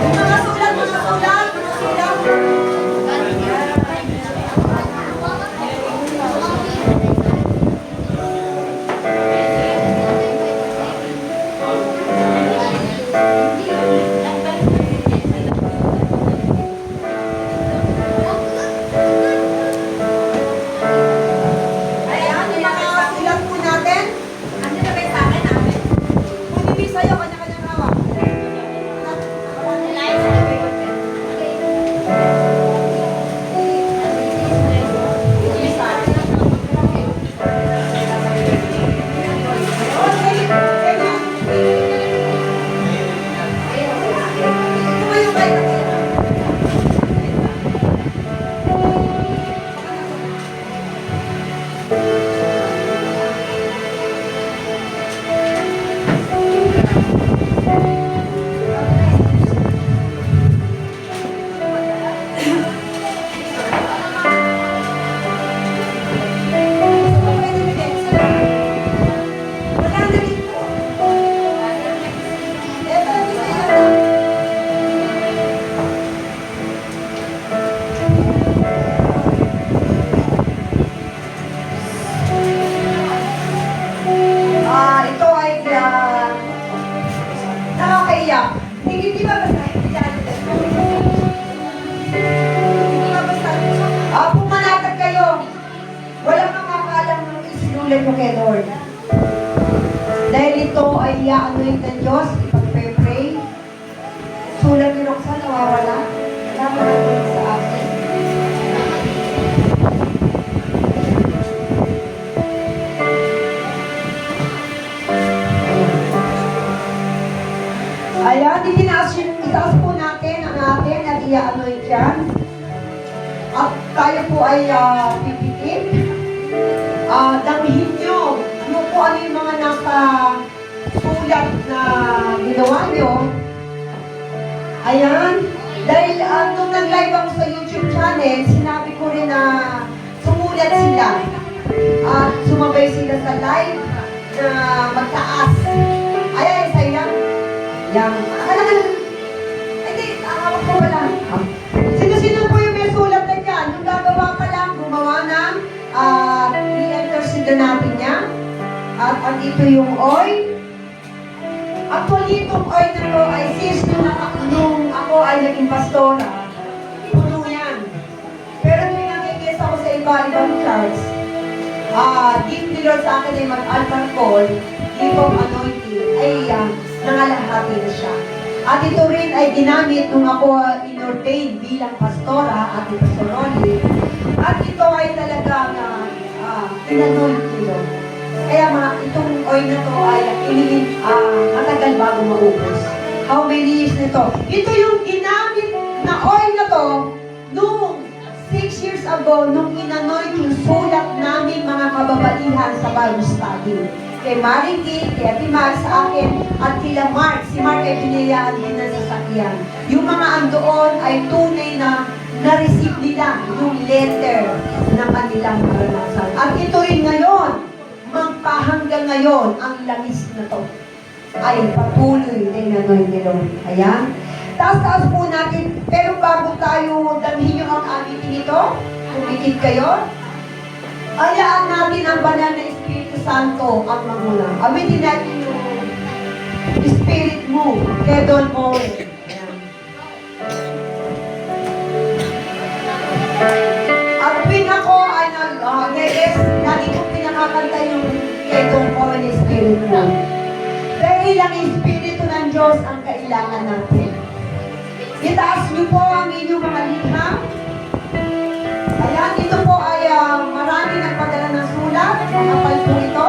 Mga sulat. Ayan, yung mga sulat po natin. Ano na ba sa akin namin? Kung hindi sa'yo, kanya-kanyang hawak. Ito ay nakakaiyak. Hindi ba basta? Hindi ba basta? Pumanatag kayo. Walang makakaalam ng isinulat mo kay Lord. Dahil ito ay i-anoint ng Diyos, ipag-pray. Sulat ni Roxanne, nawawala. Laman natin sa akin. Ayan, itaas po natin ang atin at i-anoint yan. At tayo po ay pipitin. Damihin nyo po ano yung mga nasa sulat na ginawa nyo. Ayan. Dahil nung nag-live ako sa YouTube channel, sinabi ko rin na sumulat sila. At sumabay sila sa live na magtaas. Ayan, sa'yo yan. Yang, hindi, hawak ko wala. Sino-sino po yung may sulat na dyan? Yung gagawa pa lang, gumawa ng i-enter sila natin niya. At ito yung oil. Actually, itong oil na to ay since nung ako ay naging pastora, puno yan. Pero nung nakikisa ko sa iba-ibang charts, deep ni Lord sa akin ay mag-altar call, gift of anointing, ay nangalahati na siya. At ito rin ay ginamit nung ako in-ordained bilang pastora at ito Soroli. At ito ay talagang in-anoint ni Lord. Kaya itong oil na to ay matagal bago maubos. How many years nito? Ito yung ginamit na oil na to nung 6 years ago, nung in-anoint yung sulat namin mga kababaihan sa Bible study. Kay Marinky, kay Ate Mar sa akin, at kila Mark. Si Mark ay pinayaan din na sasakyan. Yung mga andoon ay tunay na na-receive nila yung letter na kanilang naranasan. At ito rin ngayon, magpahanggang ngayon, ang langis na to ay patuloy na inanoy ni Lord. Ayan. Taas-taas po natin, pero bago tayo damhin yung ang amin ito, kumikit kayo, ayaan natin ang banal na Espiritu Santo ang magulang. Awitin natin yung Spirit mo Mu, Kedon Moe. Ayan. Ang pinako ay lagi kong pinakakanta yung Kedon Moe ni Spirit mo. Dahil ang Espiritu ng Diyos ang kailangan natin. Itaas niyo po ang inyong mga liham. Ayan, ito po ay marami nagpadala ng sulat. Makapal po ito.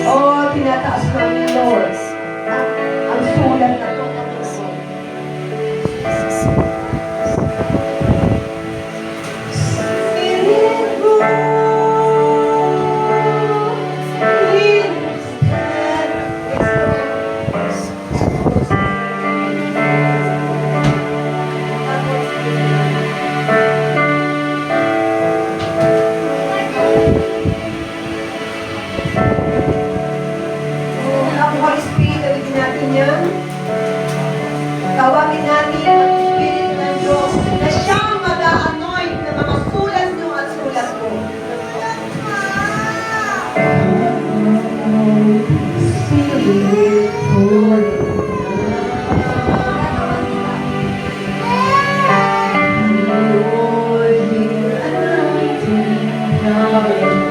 Oh, tinataas namin, Lord. Ang sulat na ito. Spirit mo, ang Holy Spirit, gawin natin yan. Tawagin natin ang Espiritu ng Diyos na siyang mag-a-anoint ng mga sulat nyo at sulat ko. Spirit, Holy Lord, your anointing, now and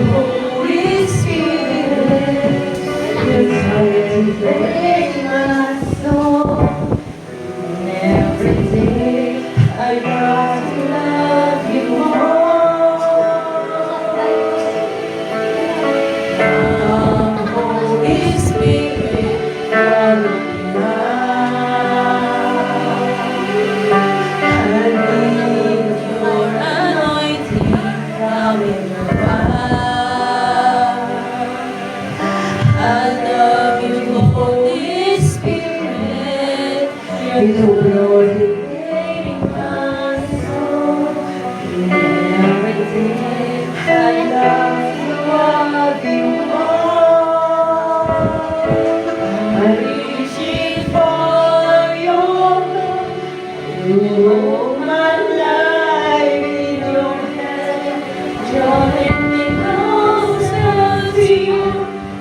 Holy Spirit, break my soul. And every day I want to love you more. Come, Holy Spirit, follow me now. I need your anointing now in your power. I love you, Holy Spirit. You're the Lord in my soul. Every day I love you more. I'm reaching for your love. You hold my life in your hand. Drawing me closer to you.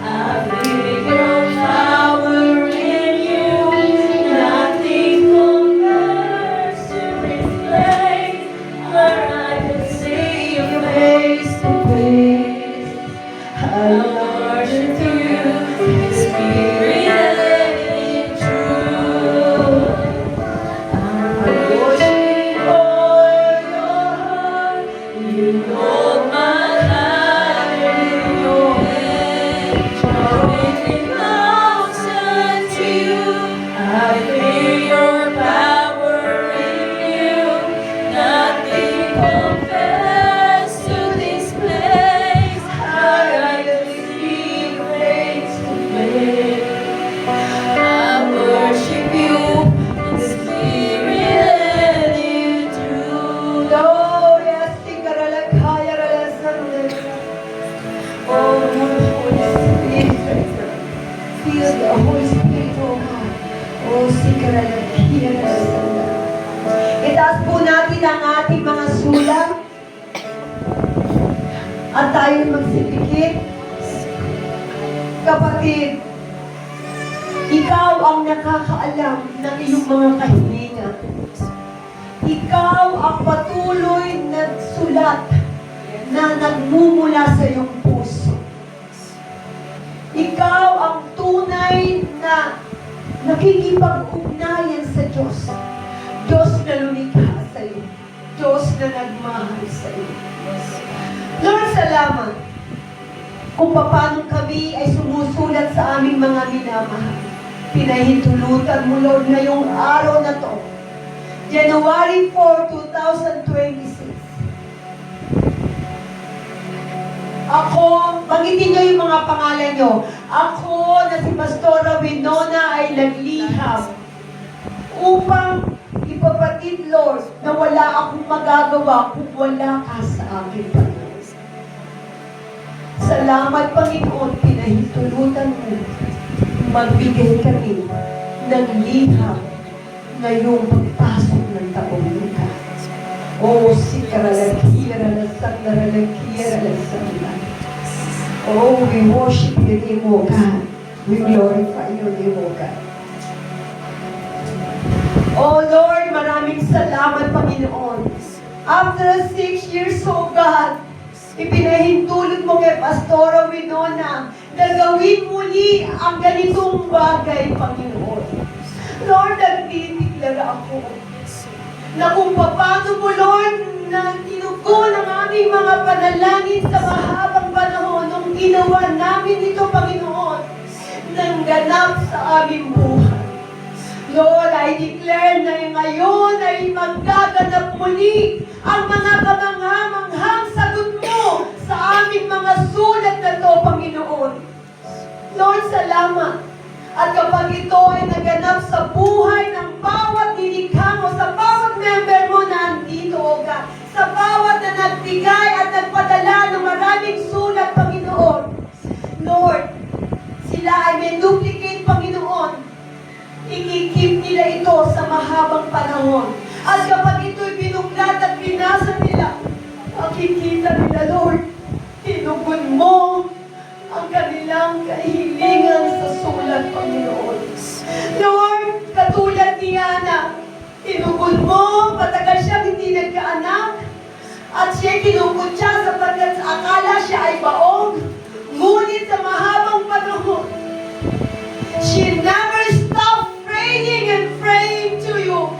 I feel your power in you. Nothing compares to this place where I can see you face to face. I worship you, Spirit and truth. I'm worshiping for your heart. You hold my life in your hand. Drawing me closer to you. I feel your power in you. Nothing compares to this place where I can see you face to face. I worship you in spirit and in truth. Oh, yes, Tikaralakaya Ralasande. Oh, Holy Spirit, feel the Holy Spirit, oh God. Oh, Tikaralakaya Ralasande. Itaas po natin ang ating mga sulat at tayo magsipikit. Kapatid, ikaw ang nakakaalam ng iyong mga kahilingan. Ikaw ang patuloy na sulat na nagmumula sa iyong puso. Ikaw ang tunay na nakikipag-ugnayan sa Diyos. Diyos na lumikha sa iyo. Diyos na nagmahal sa iyo. Lord, salamat kung paano kami ay sumusulat sa aming mga minamahal. Pinahintulutan mo, Lord, ngayong araw na to, January 4, 2026. Ako, banggitin niyo yung mga pangalan niyo. Ako na si Pastora Winona ay nagliham upang ipapatid, Lord, na wala akong magagawa kung wala ka sa akin, Panginoon. Salamat, Panginoon, pinahintulutan mo. Magbigay kami ng liham ngayong pagpasok ng taong luka. Oh, si Karalakira na Sandaralakira na Sandra. Oh, we worship your name, O God. We glorify your name, O God. Oh Lord, maraming salamat, Panginoon. After 6 years, O God, ipinahintulot mo kay Pastora Winona na gawin muli ang ganitong bagay, Panginoon. Lord, nagtitiklaro ako na kung paano mo, Lord, na tinugon ang aming mga panalangin sa mahabang panahon nung ginawa namin ito, Panginoon, nang ganap sa aming buhay. Lord, I declare na ngayon ay maggaganap muli ang mga kamangha-manghang sagot mo sa aming mga sulat na to, Panginoon. Lord, salamat. At kapag ito ay naganap sa buhay ng bawat nilikha mo, sa bawat member mo na andito, O God, sa bawat na nagbigay at nagpadala ng maraming sulat, Panginoon, Lord, sila ay may duplicate, Panginoon. Ikikip nila ito sa mahabang panahon. At kapag ito'y binuklat at binasa nila, makikita nila, Lord, tinugon mo ang kanilang kahilingan sa sulat, Panginoon. Lord, katulad ni Ana, tinugon mo, patagal siya hindi nagkaanak, at siya kinukot siya sapagkat akala siya ay baog. Ngunit sa mahabang panahon, she never stopped praying and praying to you.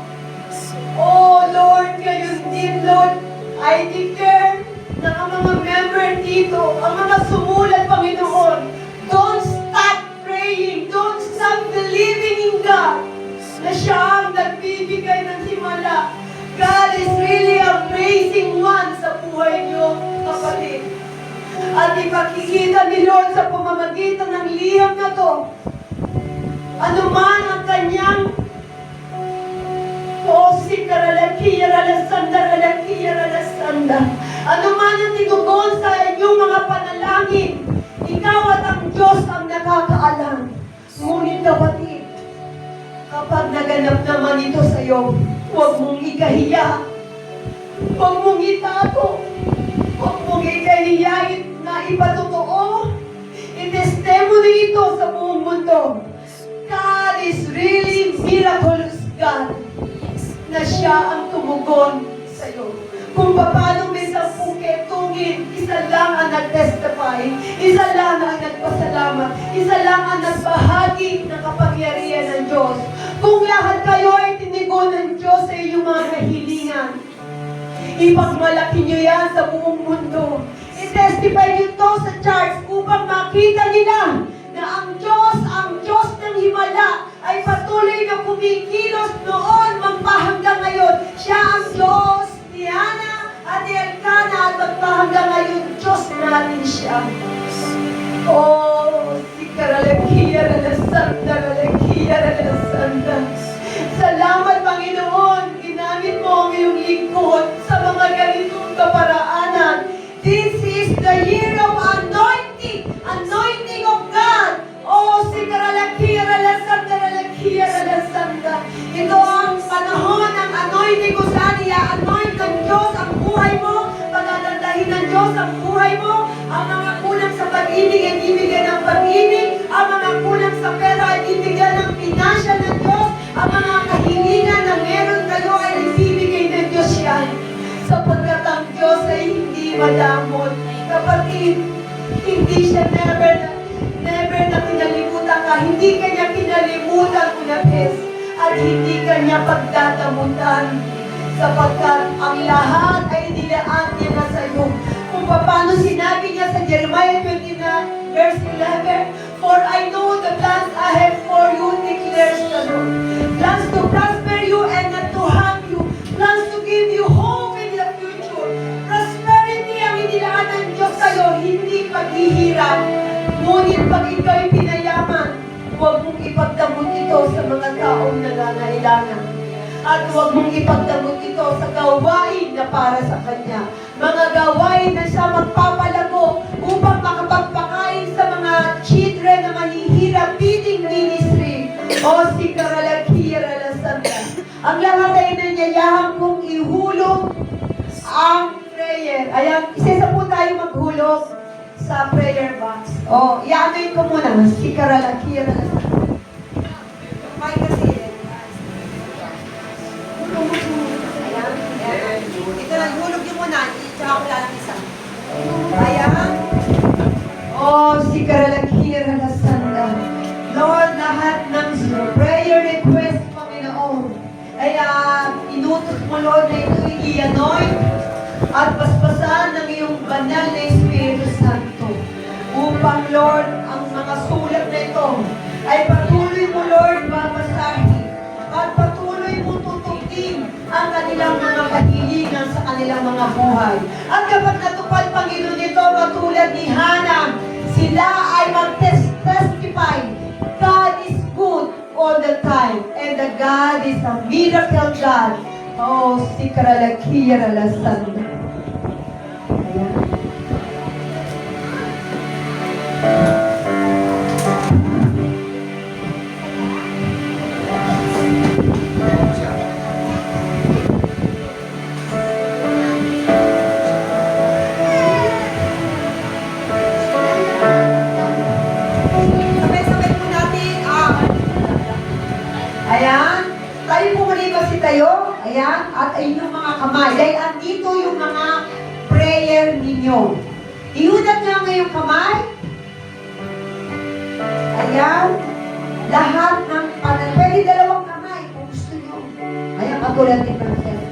Oh Lord, ngayon din, Lord, I declare na ang mga member dito, ang mga sumulat, Panginoon, don't stop praying, don't stop believing in God, na siya ang nagbibigay ng himala. God is really amazing one sa buhay niyo, kapatid. At ipakikita ni Lord sa pamamagitan ng liham na to, anuman ang kanyang si Karalakira na Sanda. Ano man ang tinugon sa inyong mga panalangin, ikaw at ang Diyos ang nakakaalam. Ngunit kapatid, kapag naganap naman ito sa iyo, huwag mong ikahiya, huwag mong itago, huwag mong ikahiya na ipatotoo, itestimony ito sa buong mundo. God is really miraculous God, na siya ang tumugon sa iyo. Kung paano may 10 ketungin, isa lang ang nag-testify, isa lang ang nagpasalamat, isa lang ang nagbahagi ng kapangyarihan ng Diyos. Kung lahat kayo ay tinigon ng Diyos sa inyong mga kahilingan, ipagmalaki niyo yan sa buong mundo. I-testify niyo to sa church upang makita nila na ang Diyos ng himala ay patuloy na kumikilos noon magpahanggang ngayon. Siya ang Diyos ni Ana at ni Elkana at magpahanggang ngayon. Diyos natin siya. Oh, si Karalakira na Sanda. Salamat, Panginoon. Ginamit mo ang iyong lingkod sa mga ganitong kaparaanan. This is the year of anointing of God. Oh, si Karalakira na Sanda. Ito ang panahon ng anointing ko saan i-anoint ng Diyos ang buhay mo, pagdadandahin ng Diyos ang buhay mo, ang mga kulang sa pag-ibig ay bibigyan ng pag-ibig, ang mga kulang sa pera ay bibigyan ng pinasya ng Diyos, ang mga kahilingan na meron kayo ay ibibigay ng Diyos yan. Sapagkat ang Diyos ay hindi madamot. Kapatid, hindi siya never na kinalimutan ka, hindi kanya kinalimutan unapes, at hindi kanya pagdadamutan, sapagkat ang lahat ay nilaan niya na sa iyo. Kung paano sinabi niya sa Jeremiah 29 verse 11, for I know the plans I have for you, declares the Lord. Plans to prosper you and not to harm you. Plans to give you hope in the future. Prosperity ang inilaan ng Diyos sa iyo, hindi naghihirap. Ngunit pag ikaw'y pinayaman, huwag mong ipagdamot ito sa mga taong nangangailangan. At huwag mong ipagdamot ito sa gawain na para sa Kanya. Mga gawain na siya magpapalago upang makapagpakain sa mga children na mahihirap, feeding ministry. O si Karalakia Ralasanda. Ang lahat ay nanyayahan kong ihulog ang prayer. Ayan, isa po tayo maghulog sa prayer box. O, i-anoin ko muna si Karalakia Ralasanda. May kasi ito lang, hulog yung muna. Tsaka ko lang isa. Ayan. Oh, si Karalakia Ralasanda. Lord, lahat ng prayer request, Panginoon, ay inutos mo, Lord, na ito i-anoint at paspasan ng iyong banal na Espiritu Santo. Upang, Lord, ang mga sulat na ito ay patuloy mo, Lord, babasahin at patuloy mo tutugin ang kanilang mga kahilingan sa kanilang mga buhay. At kapag natupad, Panginoon, ito katulad ni Hannah, sila ay mag-testify, God is good all the time, and the God is a miracle God. Oh, si Karalakia Ralasanda. Ayan. Sabay-sabay po natin ayan. Tayo po muli kasi tayo. Ayan. At inyong mga kamay. Dahil andito yung mga prayer ninyo. Iunat nga ngayong kamay. Ayan. Lahat ng panal. Pwede dalawang kamay kung gusto nyo. Ayan, katulad ni Frances.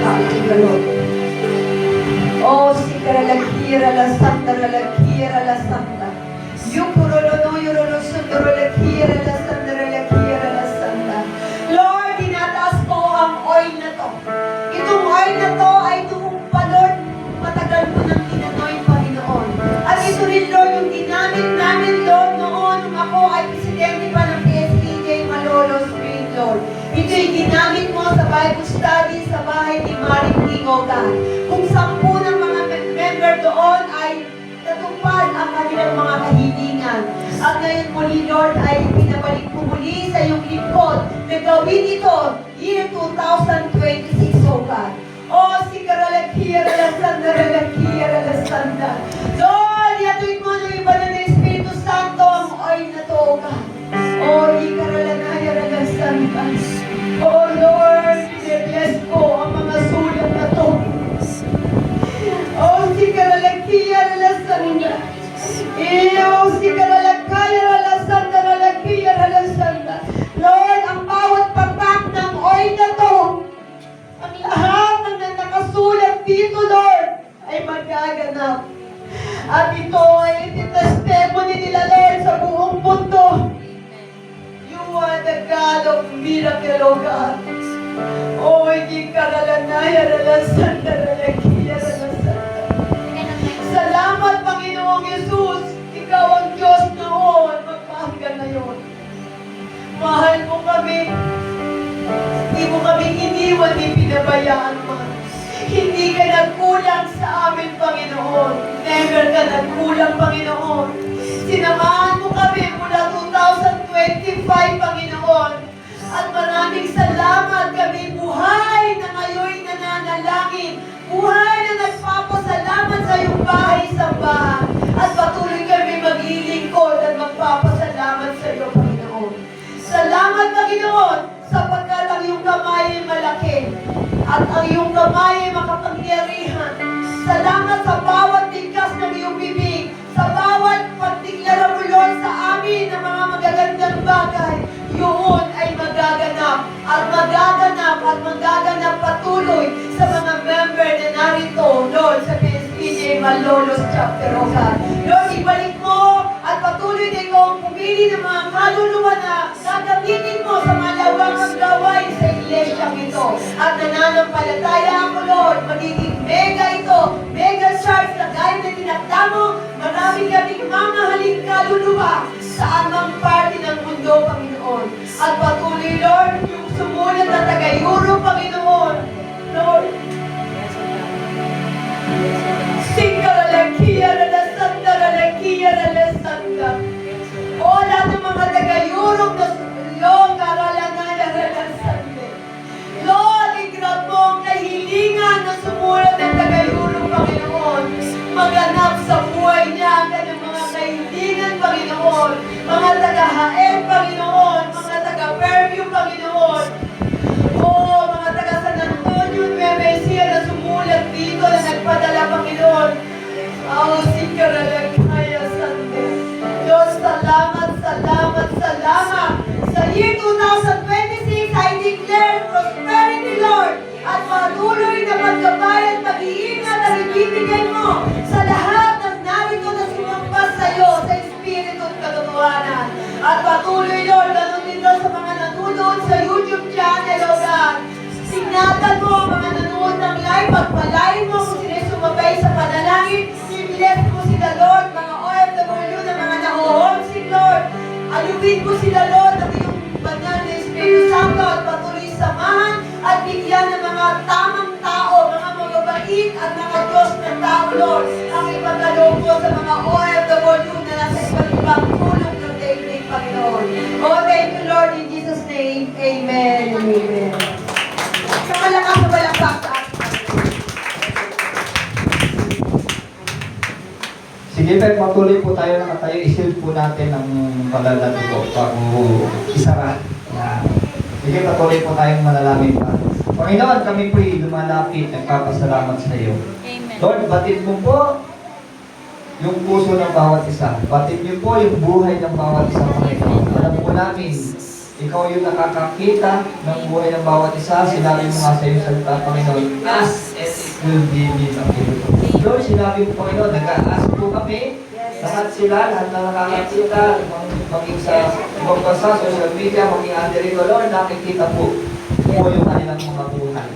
Sabi ni Galot. Oh, si Karalakia Ralasanda, Ralakia Ralasanda. Yukurolono, Yurolo, Sundorolakia Ralasanda, Ralakia Ralasanda. Lord, tinataas ko ang oil na to. Itong oil na to ay tumumpa, Lord, matagal mo nang inanoy, Panginoon. At ito rin, Lord, yung ginamit namin, Lord, noon nung ako ay presidente pa ng PSEJ Malolos Spring, Lord. Ito'y ginamit mo sa Bible study sa bahay ni Maring Tingogan. Kung 10 ng mga member doon ay natupad ang kanilang mga kahilingan. At ngayon muli, Lord, ay pinabalik ko muli sa iyong lingkod na gawin ito year 2026, O God. O si Karalakia Ralasanda, Ralakia Ralasanda. Lord, yatuin mo ng iba na Espiritu Santo ang oil na to, O God. O Ikaralanaya Ralasanda. O Lord, bless ko ang mga sulat na to. O si Karalakia Ralasanda. O si Karalakaya Ralasanda, Ralakia Ralasanda. Lord, ang bawat papak ng oil na to, ang lahat ng nakasulat dito, Lord, ay magaganap. At ito ay testimony nila, Lord, sa buong mundo. You are the God of miracle, O God. O, hindi Karalanaya Ralasanda, Ralakia Ralasanda. Salamat, Panginoong Yesus. Ikaw ang Diyos noon, magpahanggang ngayon. Mahal mo kami. Hindi mo kami iniwan, ni pinabayaan man. Hindi ka nagkulang sa amin, Panginoon. Never ka nagkulang, Panginoon. Sinamahan mo kami mula 2025, Panginoon. At maraming salamat kami buhay na ngayon nananalangin. Buhay na nagpapasalamat sa iyong bahay-sambahan. At patuloy kami maglilingkod at magpapasalamat sa iyo, Panginoon. Salamat, Panginoon, sapagkat ang iyong kamay ay malaki at ang iyong kamay ay makapangyarihan. Salamat sa bawat bigkas ng iyong bibig, sa bawat pagdeklara mo, Lord, sa amin ng mga magagandang bagay. Yun ay magaganap at magaganap at magaganap patuloy sa mga member na narito, Lord, sa PSPJ Malolos Chapter, O God. Lord, ibalik mo at patuloy na ikaw ang pumili ng mga kaluluwa na gagamitin mo sa malawakang gawain sa iglesyang ito. At nananampalataya ako, Lord, magiging mega ito, mega church kaluluwa sa anumang parte ng mundo, Panginoon. At patuloy, Lord, yung sumulat na taga-Europe, Panginoon. Lord, Sikaralakia, Ralasanda, Ralakia, Ralasanda. O lahat ng mga taga-Europe na Lord, Karalanaya, Ralasanda. Lord, igrab mo ang kahilingan na sumulat ng taga-Europe, Panginoon. Maganap sa buhay niya ang kanyang mga kahilingan, Panginoon. Mga taga-Haen, Panginoon. Mga taga-Fairview, Panginoon. O mga taga-San Antonio, Memesia na sumulat dito na nagpadala, Panginoon. Sikaralakaya, Sante. Diyos, salamat, salamat, salamat. Sa year 2026, I declare prosperity, Lord, at patuloy na paggabay at pag-iingat ang ibibigay mo sa lahat ng narito na sumampas sa iyo sa Espiritu at katotohanan. At patuloy, Lord, ganun din daw sa mga nanonood sa YouTube channel, O God. Sinatan mo ang mga nanonood ng live, pagpalain mo kung sila sumabay sa panalangin. I-bless mo sila, Lord, mga OFW na mga naho-homesick, Lord. Alubin mo sila, Lord, ng iyong banal na Espiritu Santo at patuloy samahan at bigyan ng mga tamang tao, mga mababait at mga Diyos ng tao, Lord, ang ipagkaloob mo sa mga OFW na nasa iba't ibang tulong ng daigdig, Panginoon. Oh, thank you, Lord, in Jesus' name. Amen and amen. Sa malakas na balakpak sa ating Sige, Pep, matuloy po tayo nakatayo. Isil po natin ang palalan ko bago isara. Yan. Sige, patuloy po tayong manalangin pa. Panginoon, kami po'y lumalapit. Nagpapasalamat sa iyo. Amen. Lord, batid mo po yung puso ng bawat isa. Batid niyo po yung buhay ng bawat isa, Panginoon. Alam po namin, ikaw yung nakakakita ng buhay ng bawat isa. Sinabi mo nga sa iyo salita, Panginoon, as it will be in the Lord, sinabi mo, Panginoon, nag-a-ask po kami. Lahat sila, lahat na nakakakita, maging sa ibang bansa, social media, maging under ito, Lord, nakikita po yung kanilang mga buhay.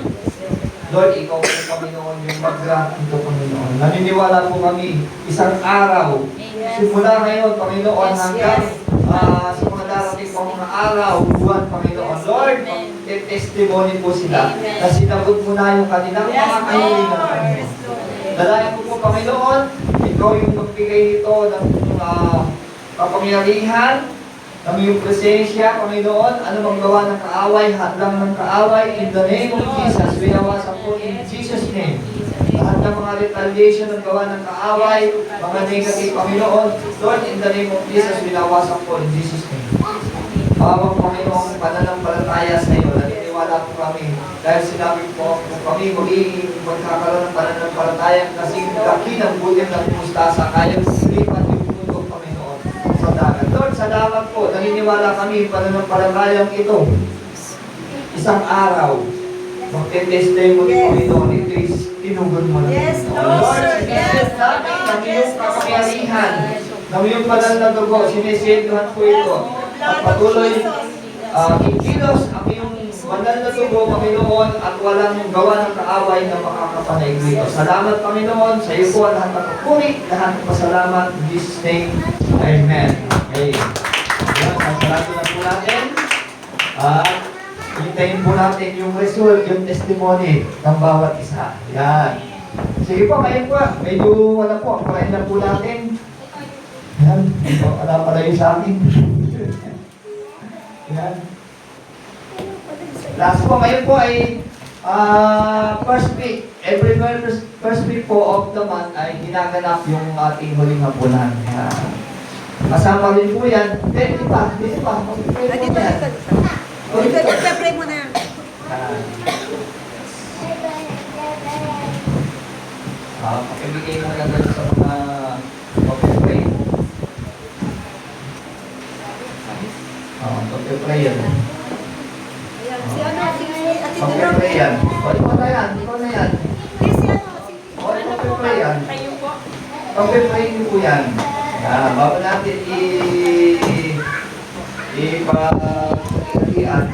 Lord, ikaw po, Panginoon, yung mag-grant ito, Panginoon. Naniniwala po kami, isang araw, simula ngayon, Panginoon, hanggang sa mga darating pang mga araw, buwan, Panginoon. Lord, testimony po sila na sinagot mo na yung kanilang mga kahilingan, Panginoon. Dalayan ko po, Panginoon, ikaw yung magbigay nito ng kapangyarihan, ng iyong presensya, Panginoon, ano mang gawa ng kaaway, hadlang ng kaaway, in the name of Jesus, winawasan po in Jesus' name. Lahat ng mga retaliation ng gawa ng kaaway, mga negative, Panginoon, Lord, in the name of Jesus, winawasan po in Jesus' name. Pawang Panginoon, pananampalataya sa iyo, naniniwala po kami, dahil sinabi po kami, magkakaroon ng pananampalataya kasi laki ng butim ng mustasa, kaya lipat yung mundo, Panginoon, sa dagat. Lord, salamat po, naniniwala kami, pananampalatayang ito, isang araw, magte-testimony, Panginoon, ito is tinugod mo na. Yes, Lord, yes, namin ng iyong kapangyarihan, ng iyong banal na dugo, sinisilduhan po ito. At patuloy, ikilos ang iyong banal na dugo, Panginoon, at walang gawa ng kaaway na makakapanaig dito. Salamat, Panginoon, sa iyo po lahat ng pupuri, lahat ng pasalamat, in Jesus' name, Amen. Okay. Yan, sarado na po natin. Hintayin po natin yung result, yung testimony ng bawat isa. Yan. Sige po, ngayon po, medyo wala po, pakain na po natin. Yan, wala pala yung sa akin. Yan. Last po, ngayon po ay first week. Every first week po of the month ay ginaganap yung ating huling hapunan. Yan. Kasama rin po yan. Dito pa. Dito, pray mo na yan. Pakibigay mo na agad sa mga pag-pray. Pag-pray yan. Si ano, si Ate Pag-pray yan. Ikaw na yan. Pag-pray yan. Kayo po. Pag-pray niyo po yan. Bago natin i-pag-iyan.